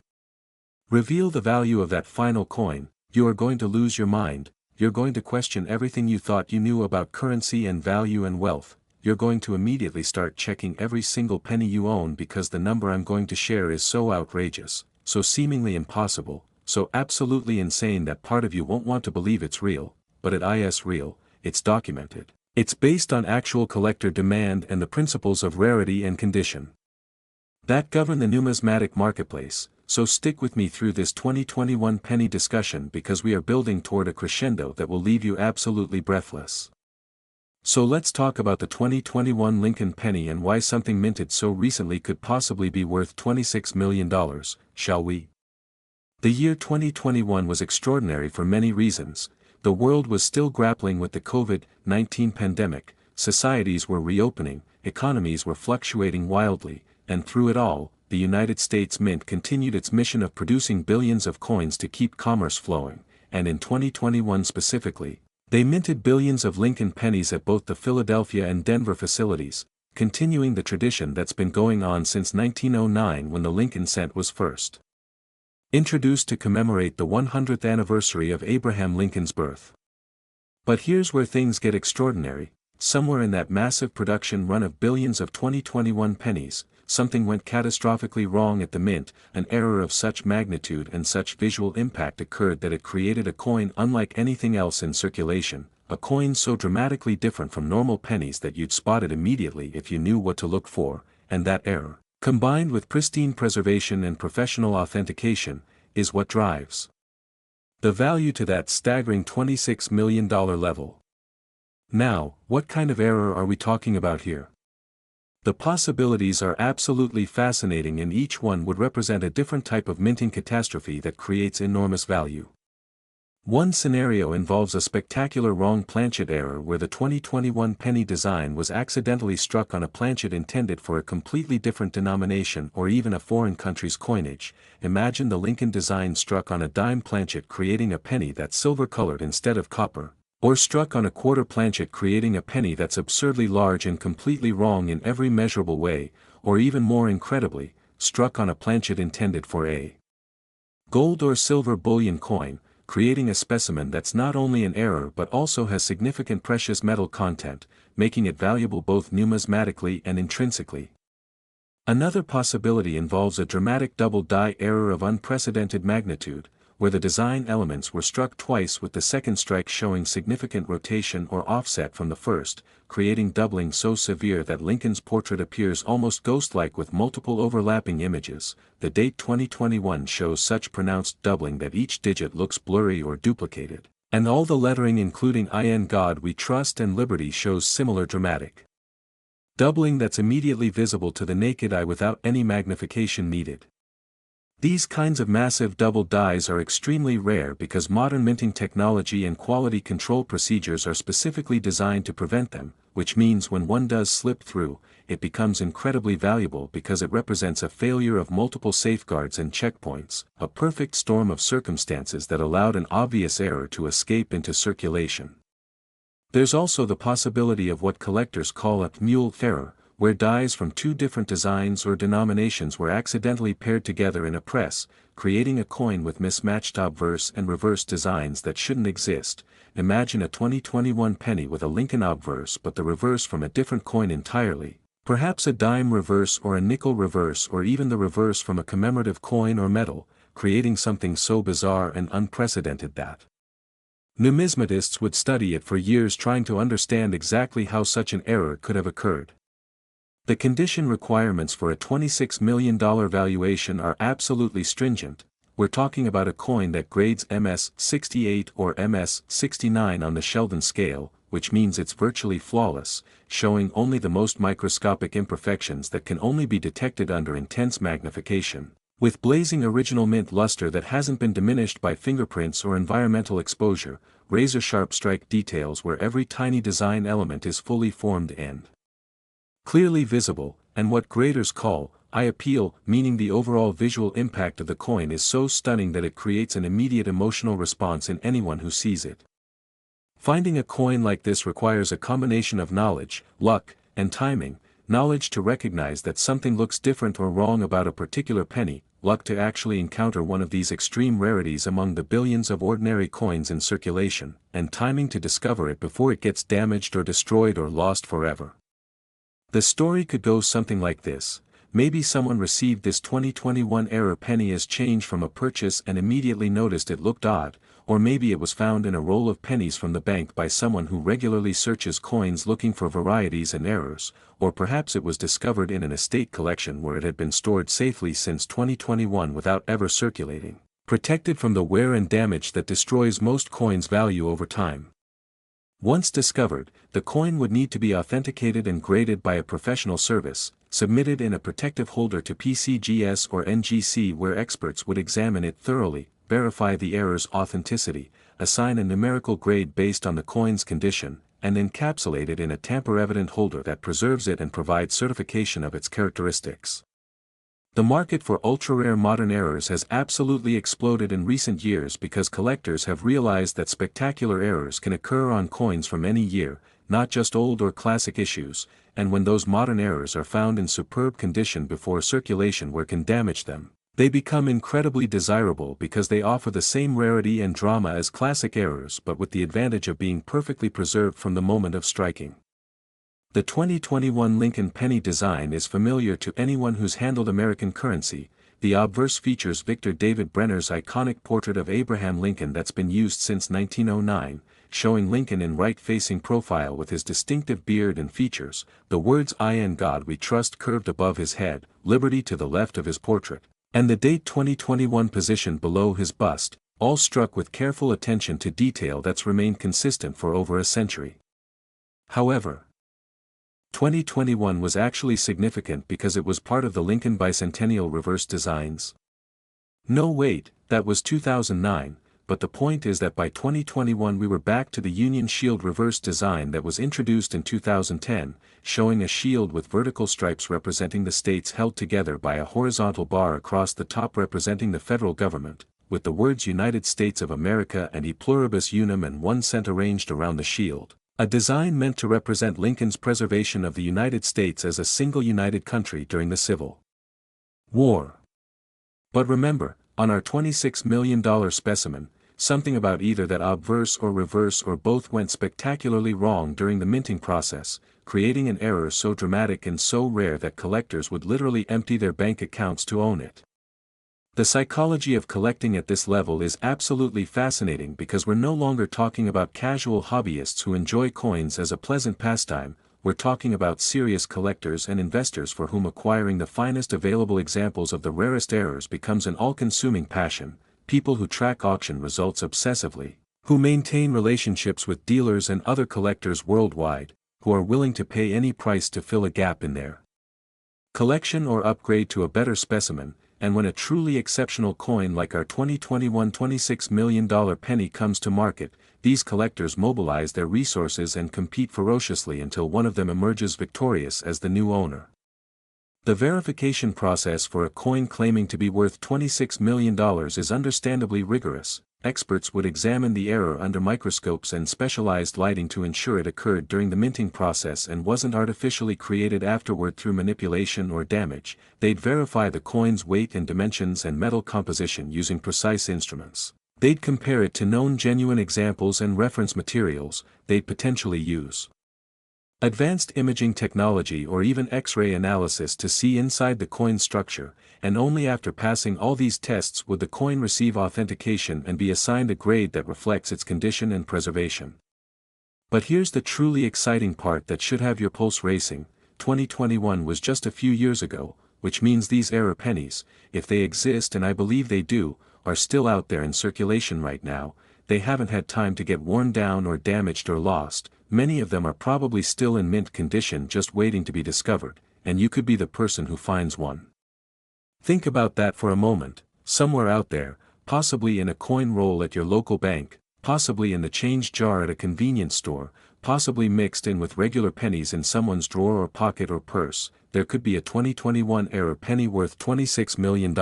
reveal the value of that final coin, you are going to lose your mind, you're going to question everything you thought you knew about currency and value and wealth, you're going to immediately start checking every single penny you own because the number I'm going to share is so outrageous, so seemingly impossible, so absolutely insane that part of you won't want to believe it's real, but it is real, it's documented. It's based on actual collector demand and the principles of rarity and condition that govern the numismatic marketplace. So stick with me through this 2021 penny discussion because we are building toward a crescendo that will leave you absolutely breathless. So let's talk about the 2021 Lincoln Penny and why something minted so recently could possibly be worth $26 million, shall we? The year 2021 was extraordinary for many reasons. The world was still grappling with the COVID-19 pandemic, societies were reopening, economies were fluctuating wildly, and through it all, the United States Mint continued its mission of producing billions of coins to keep commerce flowing, and in 2021 specifically, they minted billions of Lincoln pennies at both the Philadelphia and Denver facilities, continuing the tradition that's been going on since 1909 when the Lincoln cent was first introduced to commemorate the 100th anniversary of Abraham Lincoln's birth. But here's where things get extraordinary. Somewhere in that massive production run of billions of 2021 pennies, something went catastrophically wrong at the mint. An error of such magnitude and such visual impact occurred that it created a coin unlike anything else in circulation, a coin so dramatically different from normal pennies that you'd spot it immediately if you knew what to look for, and that error, combined with pristine preservation and professional authentication, is what drives the value to that staggering $26 million level. Now, what kind of error are we talking about here? The possibilities are absolutely fascinating, and each one would represent a different type of minting catastrophe that creates enormous value. One scenario involves a spectacular wrong planchet error where the 2021 penny design was accidentally struck on a planchet intended for a completely different denomination or even a foreign country's coinage. Imagine the Lincoln design struck on a dime planchet creating a penny that's silver-colored instead of copper, or struck on a quarter planchet creating a penny that's absurdly large and completely wrong in every measurable way, or even more incredibly, struck on a planchet intended for a gold or silver bullion coin, creating a specimen that's not only an error but also has significant precious metal content, making it valuable both numismatically and intrinsically. Another possibility involves a dramatic double die error of unprecedented magnitude, where the design elements were struck twice with the second strike showing significant rotation or offset from the first, creating doubling so severe that Lincoln's portrait appears almost ghost-like with multiple overlapping images. The date 2021 shows such pronounced doubling that each digit looks blurry or duplicated, and all the lettering including "In God We Trust" and "Liberty" shows similar dramatic doubling that's immediately visible to the naked eye without any magnification needed. These kinds of massive double dies are extremely rare because modern minting technology and quality control procedures are specifically designed to prevent them, which means when one does slip through, it becomes incredibly valuable because it represents a failure of multiple safeguards and checkpoints, a perfect storm of circumstances that allowed an obvious error to escape into circulation. There's also the possibility of what collectors call a mule error, where dies from two different designs or denominations were accidentally paired together in a press, creating a coin with mismatched obverse and reverse designs that shouldn't exist. Imagine a 2021 penny with a Lincoln obverse but the reverse from a different coin entirely, perhaps a dime reverse or a nickel reverse or even the reverse from a commemorative coin or medal, creating something so bizarre and unprecedented that numismatists would study it for years trying to understand exactly how such an error could have occurred. The condition requirements for a $26 million valuation are absolutely stringent. We're talking about a coin that grades MS-68 or MS-69 on the Sheldon scale, which means it's virtually flawless, showing only the most microscopic imperfections that can only be detected under intense magnification, with blazing original mint luster that hasn't been diminished by fingerprints or environmental exposure, razor-sharp strike details where every tiny design element is fully formed and clearly visible, and what graders call eye appeal, meaning the overall visual impact of the coin is so stunning that it creates an immediate emotional response in anyone who sees it. Finding a coin like this requires a combination of knowledge, luck, and timing: knowledge to recognize that something looks different or wrong about a particular penny, luck to actually encounter one of these extreme rarities among the billions of ordinary coins in circulation, and timing to discover it before it gets damaged or destroyed or lost forever. The story could go something like this. Maybe someone received this 2021 error penny as change from a purchase and immediately noticed it looked odd, or maybe it was found in a roll of pennies from the bank by someone who regularly searches coins looking for varieties and errors, or perhaps it was discovered in an estate collection where it had been stored safely since 2021 without ever circulating, protected from the wear and damage that destroys most coins' value over time. Once discovered, the coin would need to be authenticated and graded by a professional service, submitted in a protective holder to PCGS or NGC where experts would examine it thoroughly, verify the error's authenticity, assign a numerical grade based on the coin's condition, and encapsulate it in a tamper-evident holder that preserves it and provides certification of its characteristics. The market for ultra-rare modern errors has absolutely exploded in recent years because collectors have realized that spectacular errors can occur on coins from any year, not just old or classic issues, and when those modern errors are found in superb condition before circulation wear can damage them, they become incredibly desirable because they offer the same rarity and drama as classic errors but with the advantage of being perfectly preserved from the moment of striking. The 2021 Lincoln Penny design is familiar to anyone who's handled American currency. The obverse features Victor David Brenner's iconic portrait of Abraham Lincoln that's been used since 1909, showing Lincoln in right-facing profile with his distinctive beard and features, the words "I and God We Trust" curved above his head, liberty to the left of his portrait, and the date 2021 positioned below his bust, all struck with careful attention to detail that's remained consistent for over a century. However, 2021 was actually significant because it was part of the Lincoln Bicentennial reverse designs. No wait, that was 2009, but the point is that by 2021 we were back to the Union Shield reverse design that was introduced in 2010, showing a shield with vertical stripes representing the states held together by a horizontal bar across the top representing the federal government, with the words United States of America and E Pluribus Unum and 1 cent arranged around the shield. A design meant to represent Lincoln's preservation of the United States as a single united country during the Civil War. But remember, on our $26 million specimen, something about either that obverse or reverse or both went spectacularly wrong during the minting process, creating an error so dramatic and so rare that collectors would literally empty their bank accounts to own it. The psychology of collecting at this level is absolutely fascinating because we're no longer talking about casual hobbyists who enjoy coins as a pleasant pastime, we're talking about serious collectors and investors for whom acquiring the finest available examples of the rarest errors becomes an all-consuming passion, people who track auction results obsessively, who maintain relationships with dealers and other collectors worldwide, who are willing to pay any price to fill a gap in their collection or upgrade to a better specimen. And when a truly exceptional coin like our 2021 $26 million penny comes to market, these collectors mobilize their resources and compete ferociously until one of them emerges victorious as the new owner. The verification process for a coin claiming to be worth $26 million is understandably rigorous. Experts would examine the error under microscopes and specialized lighting to ensure it occurred during the minting process and wasn't artificially created afterward through manipulation or damage. They'd verify the coin's weight and dimensions and metal composition using precise instruments. They'd compare it to known genuine examples and reference materials. They'd potentially use advanced imaging technology or even X-ray analysis to see inside the coin's structure, and only after passing all these tests would the coin receive authentication and be assigned a grade that reflects its condition and preservation. But here's the truly exciting part that should have your pulse racing. 2021 was just a few years ago, which means these error pennies, if they exist, and I believe they do, are still out there in circulation right now. They haven't had time to get worn down or damaged or lost. Many of them are probably still in mint condition just waiting to be discovered, and you could be the person who finds one. Think about that for a moment. Somewhere out there, possibly in a coin roll at your local bank, possibly in the change jar at a convenience store, possibly mixed in with regular pennies in someone's drawer or pocket or purse, there could be a 2021 error penny worth $26 million.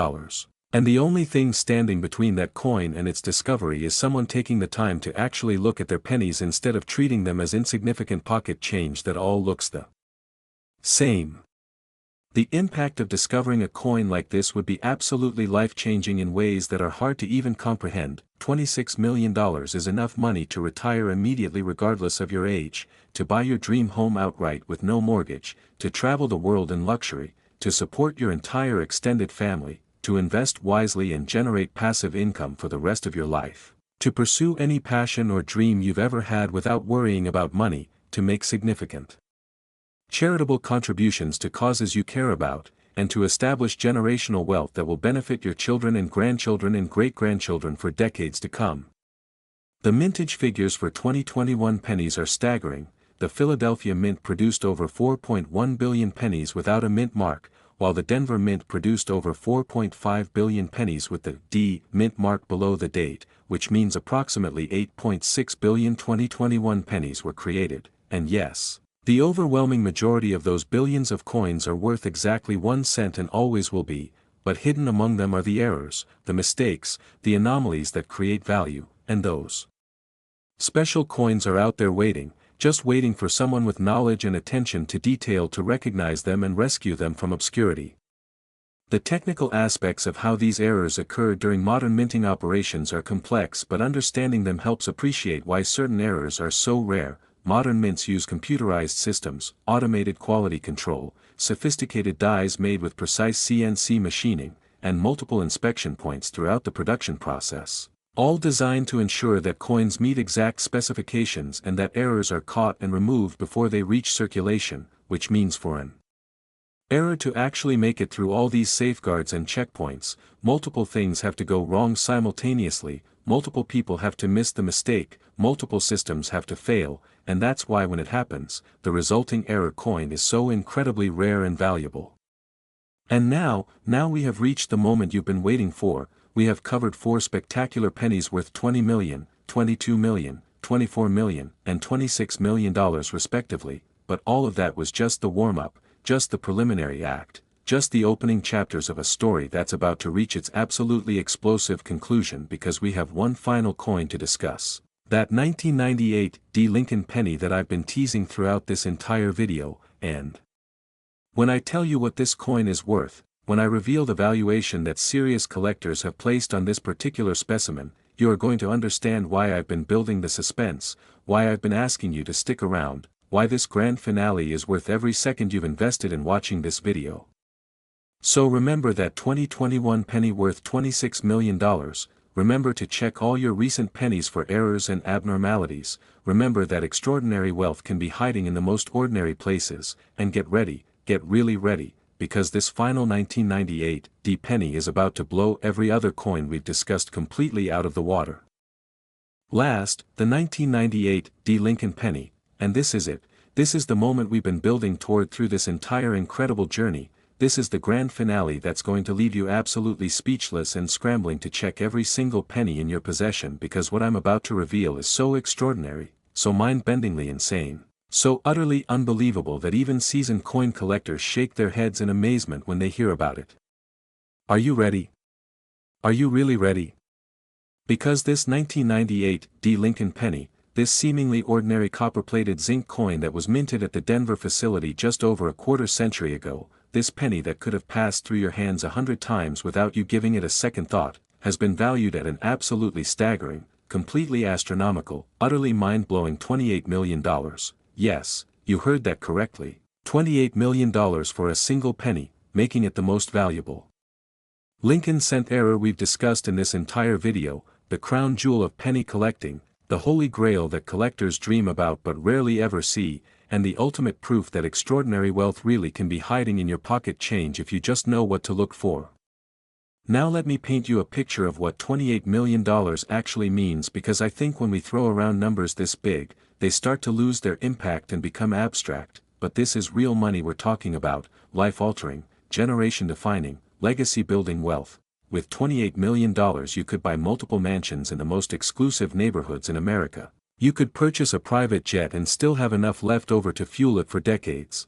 And the only thing standing between that coin and its discovery is someone taking the time to actually look at their pennies instead of treating them as insignificant pocket change that all looks the same. The impact of discovering a coin like this would be absolutely life-changing in ways that are hard to even comprehend. $26 million is enough money to retire immediately regardless of your age, to buy your dream home outright with no mortgage, to travel the world in luxury, to support your entire extended family, to invest wisely and generate passive income for the rest of your life, to pursue any passion or dream you've ever had without worrying about money, to make significant charitable contributions to causes you care about, and to establish generational wealth that will benefit your children and grandchildren and great-grandchildren for decades to come. The mintage figures for 2021 pennies are staggering. The Philadelphia Mint produced over 4.1 billion pennies without a mint mark, while the Denver Mint produced over 4.5 billion pennies with the D mint mark below the date, which means approximately 8.6 billion 2021 pennies were created, and yes, the overwhelming majority of those billions of coins are worth exactly 1 cent and always will be, but hidden among them are the errors, the mistakes, the anomalies that create value, and those special coins are out there waiting, just waiting for someone with knowledge and attention to detail to recognize them and rescue them from obscurity. The technical aspects of how these errors occur during modern minting operations are complex, but understanding them helps appreciate why certain errors are so rare. Modern mints use computerized systems, automated quality control, sophisticated dies made with precise CNC machining, and multiple inspection points throughout the production process, all designed to ensure that coins meet exact specifications and that errors are caught and removed before they reach circulation, which means for an error to actually make it through all these safeguards and checkpoints, multiple things have to go wrong simultaneously, multiple people have to miss the mistake, multiple systems have to fail, and that's why when it happens, the resulting error coin is so incredibly rare and valuable. And now we have reached the moment you've been waiting for. We have covered 4 spectacular pennies worth $20 million, $22 million, $24 million, and $26 million respectively, but all of that was just the warm-up, just the preliminary act, just the opening chapters of a story that's about to reach its absolutely explosive conclusion, because we have one final coin to discuss. That 1998 D Lincoln penny that I've been teasing throughout this entire video, and when I tell you what this coin is worth, when I reveal the valuation that serious collectors have placed on this particular specimen, you are going to understand why I've been building the suspense, why I've been asking you to stick around, why this grand finale is worth every second you've invested in watching this video. So remember that 2021 penny worth $26 million, remember to check all your recent pennies for errors and abnormalities, remember that extraordinary wealth can be hiding in the most ordinary places, and get ready, get really ready, because this final 1998 D penny is about to blow every other coin we've discussed completely out of the water. Last, the 1998 D Lincoln penny, and this is it, this is the moment we've been building toward through this entire incredible journey. This is the grand finale that's going to leave you absolutely speechless and scrambling to check every single penny in your possession, because what I'm about to reveal is so extraordinary, so mind-bendingly insane, so utterly unbelievable that even seasoned coin collectors shake their heads in amazement when they hear about it. Are you ready? Are you really ready? Because this 1998 D Lincoln penny, this seemingly ordinary copper-plated zinc coin that was minted at the Denver facility just over a quarter-century ago, this penny that could have passed through your hands 100 times without you giving it a second thought, has been valued at an absolutely staggering, completely astronomical, utterly mind-blowing $28 million. Yes, you heard that correctly. $28 million for a single penny, making it the most valuable Lincoln cent error we've discussed in this entire video, the crown jewel of penny collecting, the holy grail that collectors dream about but rarely ever see, and the ultimate proof that extraordinary wealth really can be hiding in your pocket change if you just know what to look for. Now let me paint you a picture of what $28 million actually means, because I think when we throw around numbers this big, they start to lose their impact and become abstract, but this is real money we're talking about, life-altering, generation-defining, legacy-building wealth. With $28 million you could buy multiple mansions in the most exclusive neighborhoods in America. You could purchase a private jet and still have enough left over to fuel it for decades.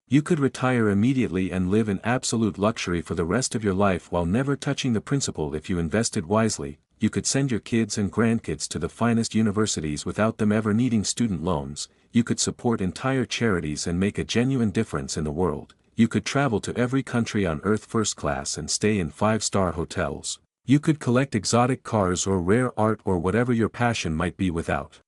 You could retire immediately and live in absolute luxury for the rest of your life while never touching the principal if you invested wisely. You could send your kids and grandkids to the finest universities without them ever needing student loans. You could support entire charities and make a genuine difference in the world. You could travel to every country on earth first class and stay in 5-star hotels. You could collect exotic cars or rare art or whatever your passion might be without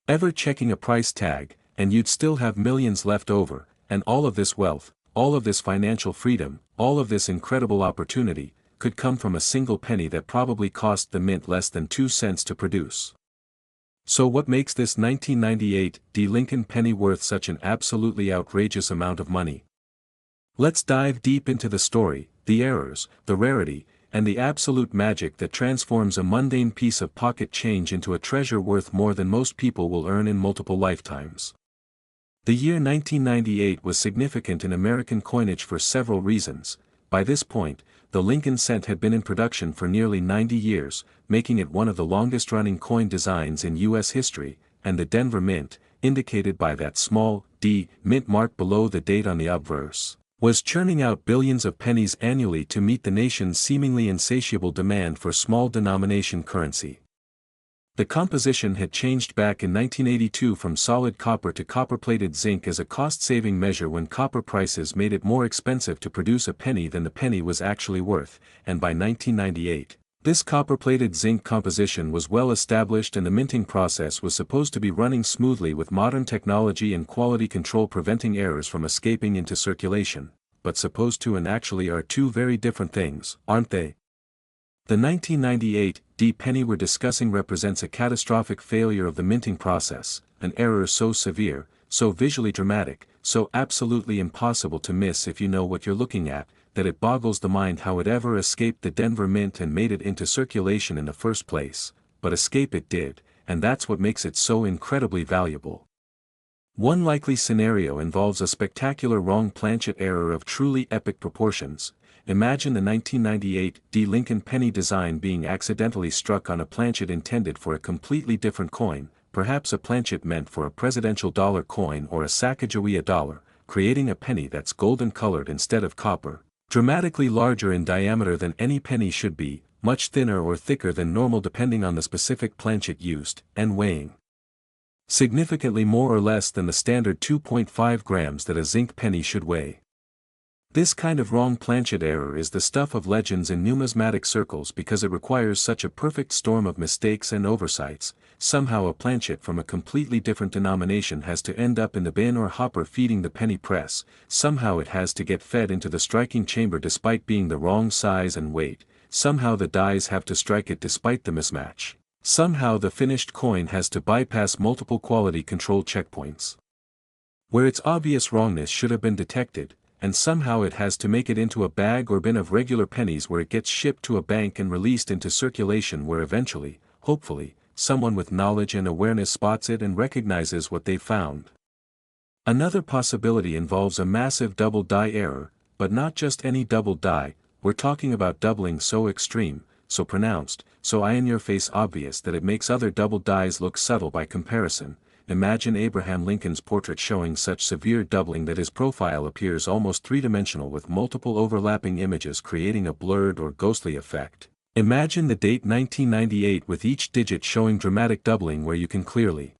ever checking a price tag, and you'd still have millions left over. And all of this wealth, all of this financial freedom, all of this incredible opportunity, could come from a single penny that probably cost the mint less than 2 cents to produce. So what makes this 1998 D Lincoln penny worth such an absolutely outrageous amount of money? Let's dive deep into the story, the errors, the rarity, and the absolute magic that transforms a mundane piece of pocket change into a treasure worth more than most people will earn in multiple lifetimes. The year 1998 was significant in American coinage for several reasons. By this point, the Lincoln cent had been in production for nearly 90 years, making it one of the longest-running coin designs in U.S. history, and the Denver Mint, indicated by that small D mint mark below the date on the obverse, was churning out billions of pennies annually to meet the nation's seemingly insatiable demand for small denomination currency. The composition had changed back in 1982 from solid copper to copper-plated zinc as a cost-saving measure when copper prices made it more expensive to produce a penny than the penny was actually worth, and by 1998, this copper-plated zinc composition was well established and the minting process was supposed to be running smoothly with modern technology and quality control preventing errors from escaping into circulation, but supposed to and actually are two very different things, aren't they? The 1998 D penny we're discussing represents a catastrophic failure of the minting process, an error so severe, so visually dramatic, so absolutely impossible to miss if you know what you're looking at, that it boggles the mind how it ever escaped the Denver Mint and made it into circulation in the first place, but escape it did, and that's what makes it so incredibly valuable. One likely scenario involves a spectacular wrong planchet error of truly epic proportions. Imagine the 1998 D Lincoln penny design being accidentally struck on a planchet intended for a completely different coin, perhaps a planchet meant for a presidential dollar coin or a Sacagawea dollar, creating a penny that's golden colored instead of copper, dramatically larger in diameter than any penny should be, much thinner or thicker than normal depending on the specific planchet used, and weighing significantly more or less than the standard 2.5 grams that a zinc penny should weigh. This kind of wrong planchet error is the stuff of legends in numismatic circles because it requires such a perfect storm of mistakes and oversights. Somehow a planchet from a completely different denomination has to end up in the bin or hopper feeding the penny press, somehow it has to get fed into the striking chamber despite being the wrong size and weight, somehow the dies have to strike it despite the mismatch, somehow the finished coin has to bypass multiple quality control checkpoints where its obvious wrongness should have been detected, and somehow it has to make it into a bag or bin of regular pennies where it gets shipped to a bank and released into circulation where eventually, hopefully, someone with knowledge and awareness spots it and recognizes what they found. Another possibility involves a massive double die error, but not just any double die, we're talking about doubling so extreme, so pronounced, so in-your-face obvious that it makes other double dies look subtle by comparison. Imagine Abraham Lincoln's portrait showing such severe doubling that his profile appears almost three-dimensional with multiple overlapping images creating a blurred or ghostly effect. Imagine the date 1998 with each digit showing dramatic doubling where you can clearly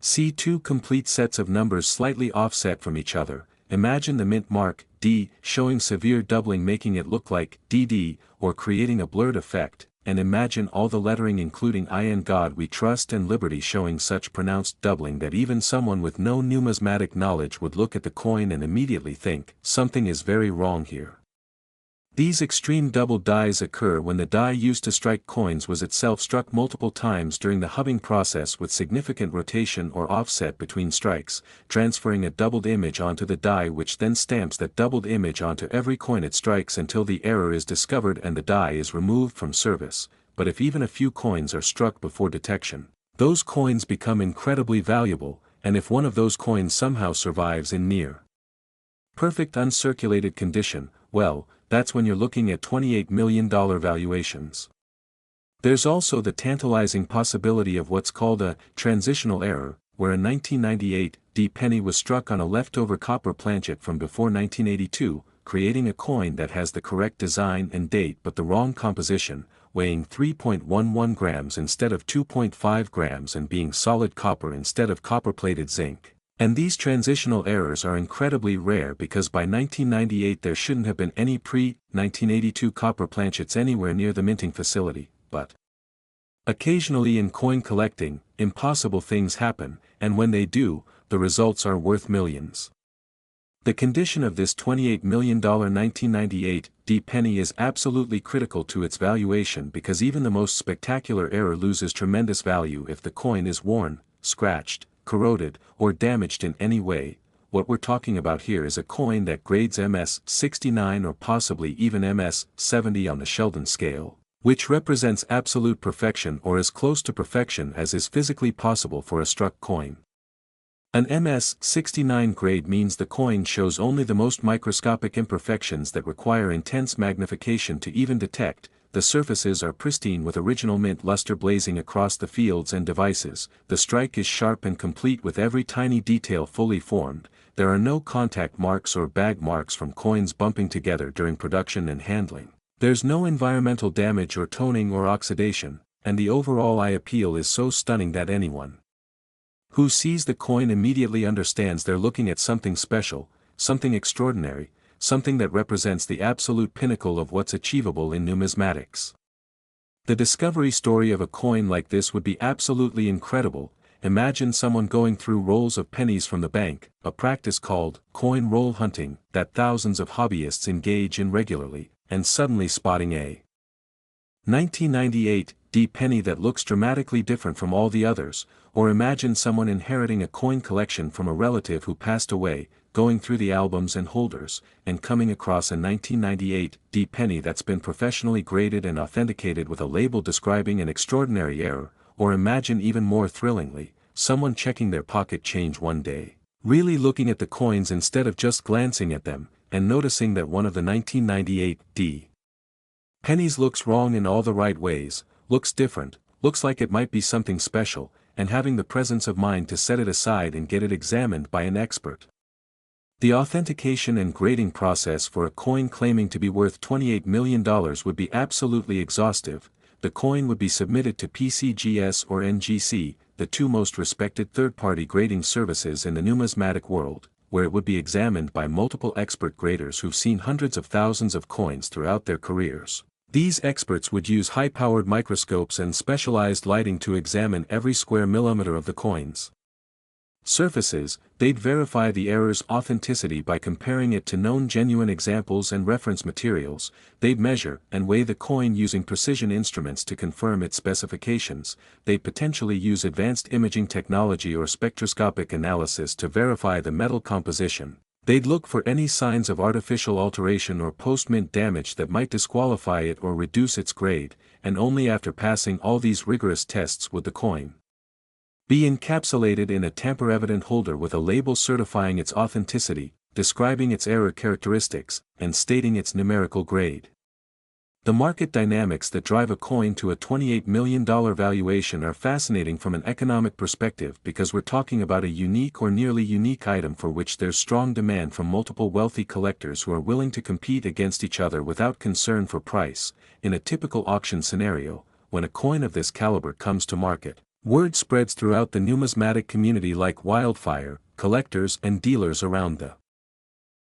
see two complete sets of numbers slightly offset from each other. Imagine the mint mark, D, showing severe doubling making it look like DD, or creating a blurred effect. And imagine all the lettering including I in God we trust and liberty showing such pronounced doubling that even someone with no numismatic knowledge would look at the coin and immediately think, something is very wrong here. These extreme double dies occur when the die used to strike coins was itself struck multiple times during the hubbing process with significant rotation or offset between strikes, transferring a doubled image onto the die which then stamps that doubled image onto every coin it strikes until the error is discovered and the die is removed from service. But if even a few coins are struck before detection, those coins become incredibly valuable, and if one of those coins somehow survives in near perfect uncirculated condition, well, that's when you're looking at $28 million valuations. There's also the tantalizing possibility of what's called a transitional error, where a 1998 D penny was struck on a leftover copper planchet from before 1982, creating a coin that has the correct design and date but the wrong composition, weighing 3.11 grams instead of 2.5 grams and being solid copper instead of copper-plated zinc. And these transitional errors are incredibly rare because by 1998 there shouldn't have been any pre-1982 copper planchets anywhere near the minting facility, but occasionally in coin collecting, impossible things happen, and when they do, the results are worth millions. The condition of this $28 million 1998 D penny is absolutely critical to its valuation because even the most spectacular error loses tremendous value if the coin is worn, scratched, corroded, or damaged in any way, what we're talking about here is a coin that grades MS-69 or possibly even MS-70 on the Sheldon scale, which represents absolute perfection or as close to perfection as is physically possible for a struck coin. An MS-69 grade means the coin shows only the most microscopic imperfections that require intense magnification to even detect. The surfaces are pristine with original mint luster blazing across the fields and devices, the strike is sharp and complete with every tiny detail fully formed, there are no contact marks or bag marks from coins bumping together during production and handling, there's no environmental damage or toning or oxidation, and the overall eye appeal is so stunning that anyone who sees the coin immediately understands they're looking at something special, something extraordinary, something that represents the absolute pinnacle of what's achievable in numismatics. The discovery story of a coin like this would be absolutely incredible. Imagine someone going through rolls of pennies from the bank, a practice called coin roll hunting that thousands of hobbyists engage in regularly, and suddenly spotting a 1998 D penny that looks dramatically different from all the others, or imagine someone inheriting a coin collection from a relative who passed away, going through the albums and holders, and coming across a 1998 D penny that's been professionally graded and authenticated with a label describing an extraordinary error, or imagine even more thrillingly, someone checking their pocket change one day, really looking at the coins instead of just glancing at them, and noticing that one of the 1998 D pennies looks wrong in all the right ways, looks different, looks like it might be something special, and having the presence of mind to set it aside and get it examined by an expert. The authentication and grading process for a coin claiming to be worth $28 million would be absolutely exhaustive. The coin would be submitted to PCGS or NGC, the two most respected third-party grading services in the numismatic world, where it would be examined by multiple expert graders who've seen hundreds of thousands of coins throughout their careers. These experts would use high-powered microscopes and specialized lighting to examine every square millimeter of the coin's surfaces. They'd verify the error's authenticity by comparing it to known genuine examples and reference materials. They'd measure and weigh the coin using precision instruments to confirm its specifications. They'd potentially use advanced imaging technology or spectroscopic analysis to verify the metal composition. They'd look for any signs of artificial alteration or post-mint damage that might disqualify it or reduce its grade, and only after passing all these rigorous tests would the coin be encapsulated in a tamper-evident holder with a label certifying its authenticity, describing its error characteristics, and stating its numerical grade. The market dynamics that drive a coin to a $28 million valuation are fascinating from an economic perspective because we're talking about a unique or nearly unique item for which there's strong demand from multiple wealthy collectors who are willing to compete against each other without concern for price. In a typical auction scenario, when a coin of this caliber comes to market, word spreads throughout the numismatic community like wildfire. Collectors and dealers around the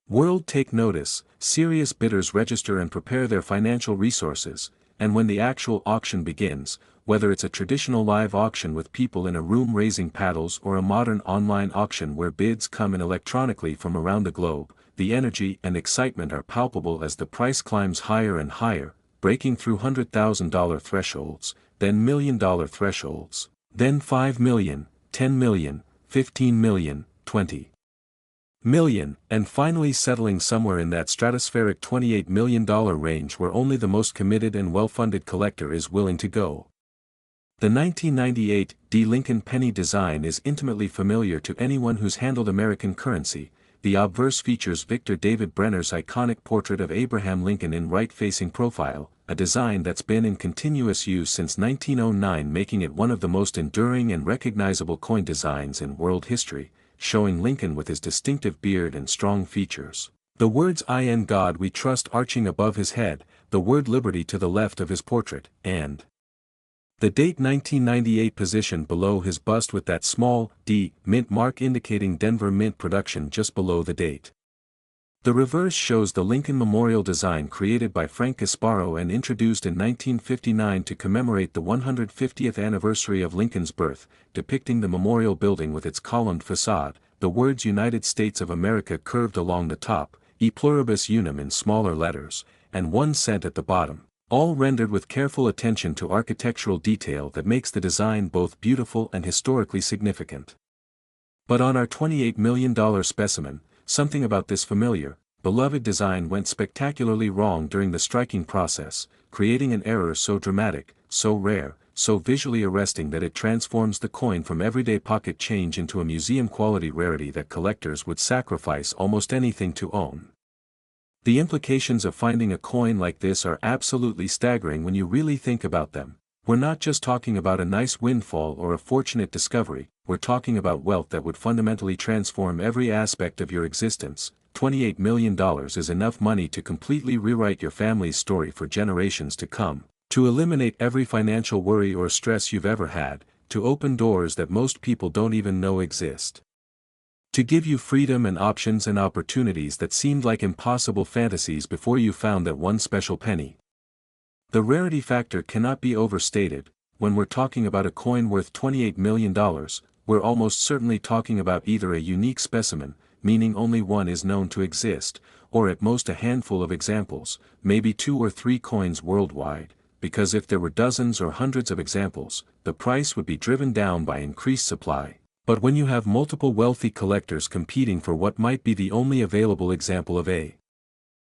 world take notice, serious bidders register and prepare their financial resources, and when the actual auction begins, whether it's a traditional live auction with people in a room raising paddles or a modern online auction where bids come in electronically from around the globe, the energy and excitement are palpable as the price climbs higher and higher, breaking through $100,000 thresholds, then $1 million thresholds, then $5 million, $10 million, $15 million, $20 million, and finally settling somewhere in that stratospheric $28 million range where only the most committed and well-funded collector is willing to go. The 1998 D Lincoln Penny design is intimately familiar to anyone who's handled American currency. The obverse features Victor David Brenner's iconic portrait of Abraham Lincoln in right-facing profile, a design that's been in continuous use since 1909, making it one of the most enduring and recognizable coin designs in world history, showing Lincoln with his distinctive beard and strong features. The words "In God We Trust" arching above his head, the word "Liberty" to the left of his portrait, and the date 1998 positioned below his bust with that small D mint mark indicating Denver Mint production just below the date. The reverse shows the Lincoln Memorial design created by Frank Gasparo and introduced in 1959 to commemorate the 150th anniversary of Lincoln's birth, depicting the memorial building with its columned facade, the words United States of America curved along the top, E pluribus unum in smaller letters, and 1 cent at the bottom, all rendered with careful attention to architectural detail that makes the design both beautiful and historically significant. But on our $28 million specimen, something about this familiar, beloved design went spectacularly wrong during the striking process, creating an error so dramatic, so rare, so visually arresting that it transforms the coin from everyday pocket change into a museum-quality rarity that collectors would sacrifice almost anything to own. The implications of finding a coin like this are absolutely staggering when you really think about them. We're not just talking about a nice windfall or a fortunate discovery, we're talking about wealth that would fundamentally transform every aspect of your existence. $28 million is enough money to completely rewrite your family's story for generations to come, to eliminate every financial worry or stress you've ever had, to open doors that most people don't even know exist. To give you freedom and options and opportunities that seemed like impossible fantasies before you found that one special penny. The rarity factor cannot be overstated. When we're talking about a coin worth $28 million, we're almost certainly talking about either a unique specimen, meaning only one is known to exist, or at most a handful of examples, maybe 2 or 3 coins worldwide, because if there were dozens or hundreds of examples, the price would be driven down by increased supply. But when you have multiple wealthy collectors competing for what might be the only available example of a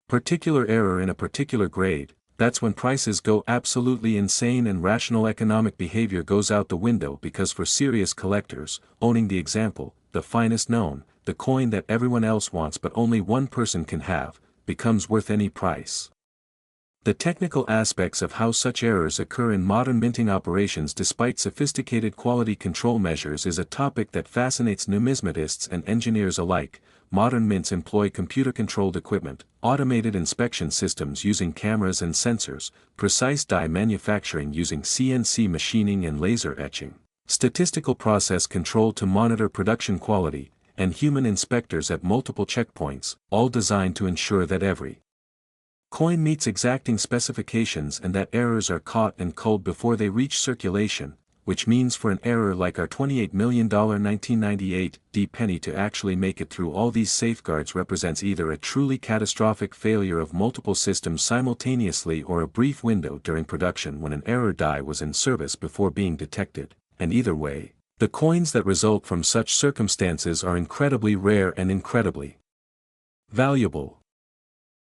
particular error in a particular grade, that's when prices go absolutely insane and rational economic behavior goes out the window, because for serious collectors, owning the example, the finest known, the coin that everyone else wants but only one person can have, becomes worth any price. The technical aspects of how such errors occur in modern minting operations despite sophisticated quality control measures is a topic that fascinates numismatists and engineers alike. Modern mints employ computer-controlled equipment, automated inspection systems using cameras and sensors, precise die manufacturing using CNC machining and laser etching, statistical process control to monitor production quality, and human inspectors at multiple checkpoints, all designed to ensure that every coin meets exacting specifications and that errors are caught and culled before they reach circulation, which means for an error like our $28 million 1998 penny to actually make it through all these safeguards represents either a truly catastrophic failure of multiple systems simultaneously or a brief window during production when an error die was in service before being detected, and either way, the coins that result from such circumstances are incredibly rare and incredibly valuable.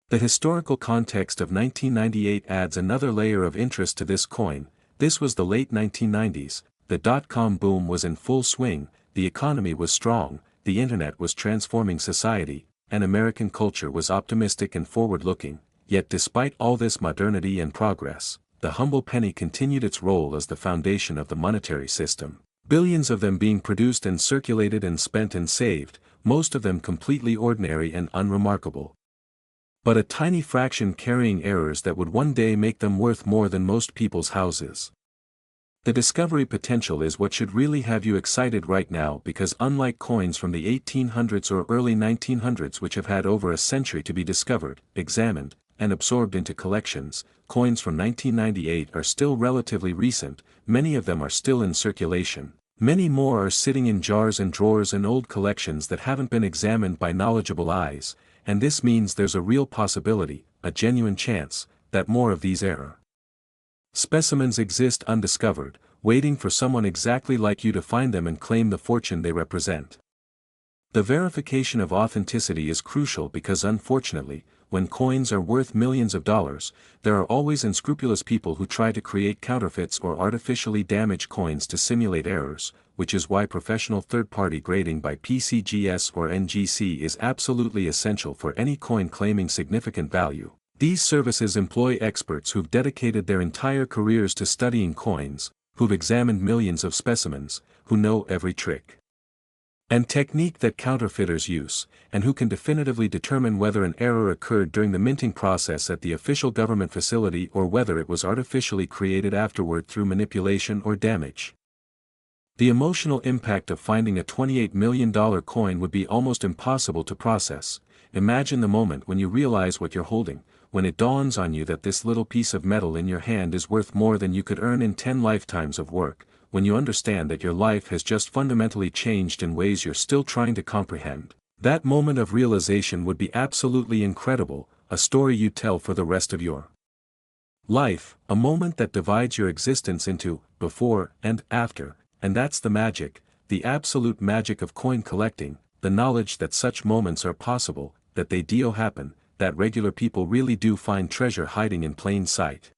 The historical context of 1998 adds another layer of interest to this coin. This was the late 1990s, the dot-com boom was in full swing, the economy was strong, the internet was transforming society, and American culture was optimistic and forward-looking, yet despite all this modernity and progress, the humble penny continued its role as the foundation of the monetary system, billions of them being produced and circulated and spent and saved, most of them completely ordinary and unremarkable. But a tiny fraction carrying errors that would one day make them worth more than most people's houses. The discovery potential is what should really have you excited right now, because unlike coins from the 1800s or early 1900s which have had over a century to be discovered, examined, and absorbed into collections, coins from 1998 are still relatively recent, many of them are still in circulation. Many more are sitting in jars and drawers in old collections that haven't been examined by knowledgeable eyes, and this means there's a real possibility, a genuine chance, that more of these error specimens exist undiscovered, waiting for someone exactly like you to find them and claim the fortune they represent. The verification of authenticity is crucial because unfortunately, when coins are worth millions of dollars, there are always unscrupulous people who try to create counterfeits or artificially damage coins to simulate errors, which is why professional third-party grading by PCGS or NGC is absolutely essential for any coin claiming significant value. These services employ experts who've dedicated their entire careers to studying coins, who've examined millions of specimens, who know every trick and technique that counterfeiters use, and who can definitively determine whether an error occurred during the minting process at the official government facility or whether it was artificially created afterward through manipulation or damage. The emotional impact of finding a $28 million coin would be almost impossible to process. Imagine the moment when you realize what you're holding, when it dawns on you that this little piece of metal in your hand is worth more than you could earn in 10 lifetimes of work, when you understand that your life has just fundamentally changed in ways you're still trying to comprehend. That moment of realization would be absolutely incredible, a story you tell for the rest of your life, a moment that divides your existence into before and after, and that's the magic. the absolute magic of coin collecting, the knowledge that such moments are possible, that they do happen, that regular people really do find treasure hiding in plain sight.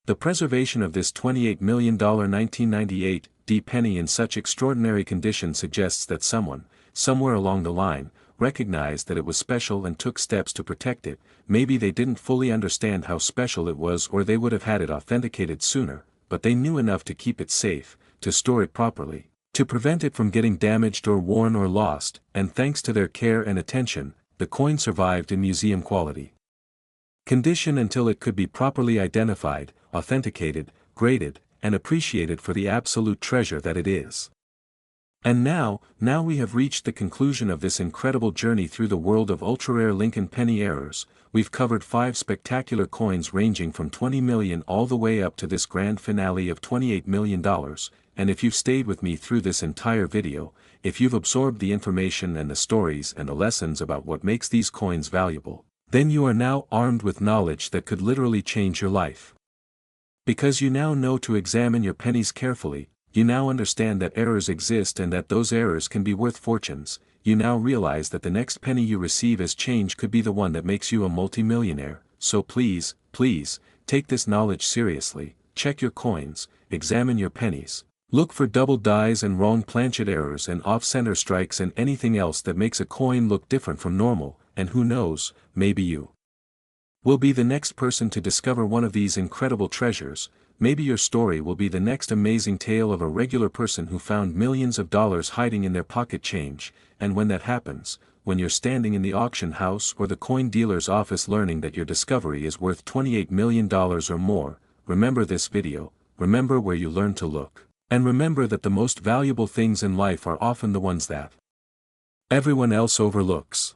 The preservation of this $28 million 1998 penny in such extraordinary condition suggests that someone, somewhere along the line, recognized that it was special and took steps to protect it. Maybe they didn't fully understand how special it was, or they would have had it authenticated sooner, but they knew enough to keep it safe, to store it properly, to prevent it from getting damaged or worn or lost, and thanks to their care and attention, the coin survived in museum quality condition until it could be properly identified, authenticated, graded, and appreciated for the absolute treasure that it is. And now we have reached the conclusion of this incredible journey through the world of ultra-rare Lincoln penny errors. We've covered 5 spectacular coins ranging from $20 million all the way up to this grand finale of $28 million, and if you've stayed with me through this entire video, if you've absorbed the information and the stories and the lessons about what makes these coins valuable, then you are now armed with knowledge that could literally change your life. Because you now know to examine your pennies carefully, you now understand that errors exist and that those errors can be worth fortunes. You now realize that the next penny you receive as change could be the one that makes you a multi-millionaire. So please, take this knowledge seriously. Check your coins, examine your pennies. Look for double dies and wrong planchet errors and off-center strikes and anything else that makes a coin look different from normal, and who knows, maybe you will be the next person to discover one of these incredible treasures. Maybe your story will be the next amazing tale of a regular person who found millions of dollars hiding in their pocket change, and when that happens, when you're standing in the auction house or the coin dealer's office learning that your discovery is worth $28 million or more, remember this video, remember where you learn to look, and remember that the most valuable things in life are often the ones that everyone else overlooks.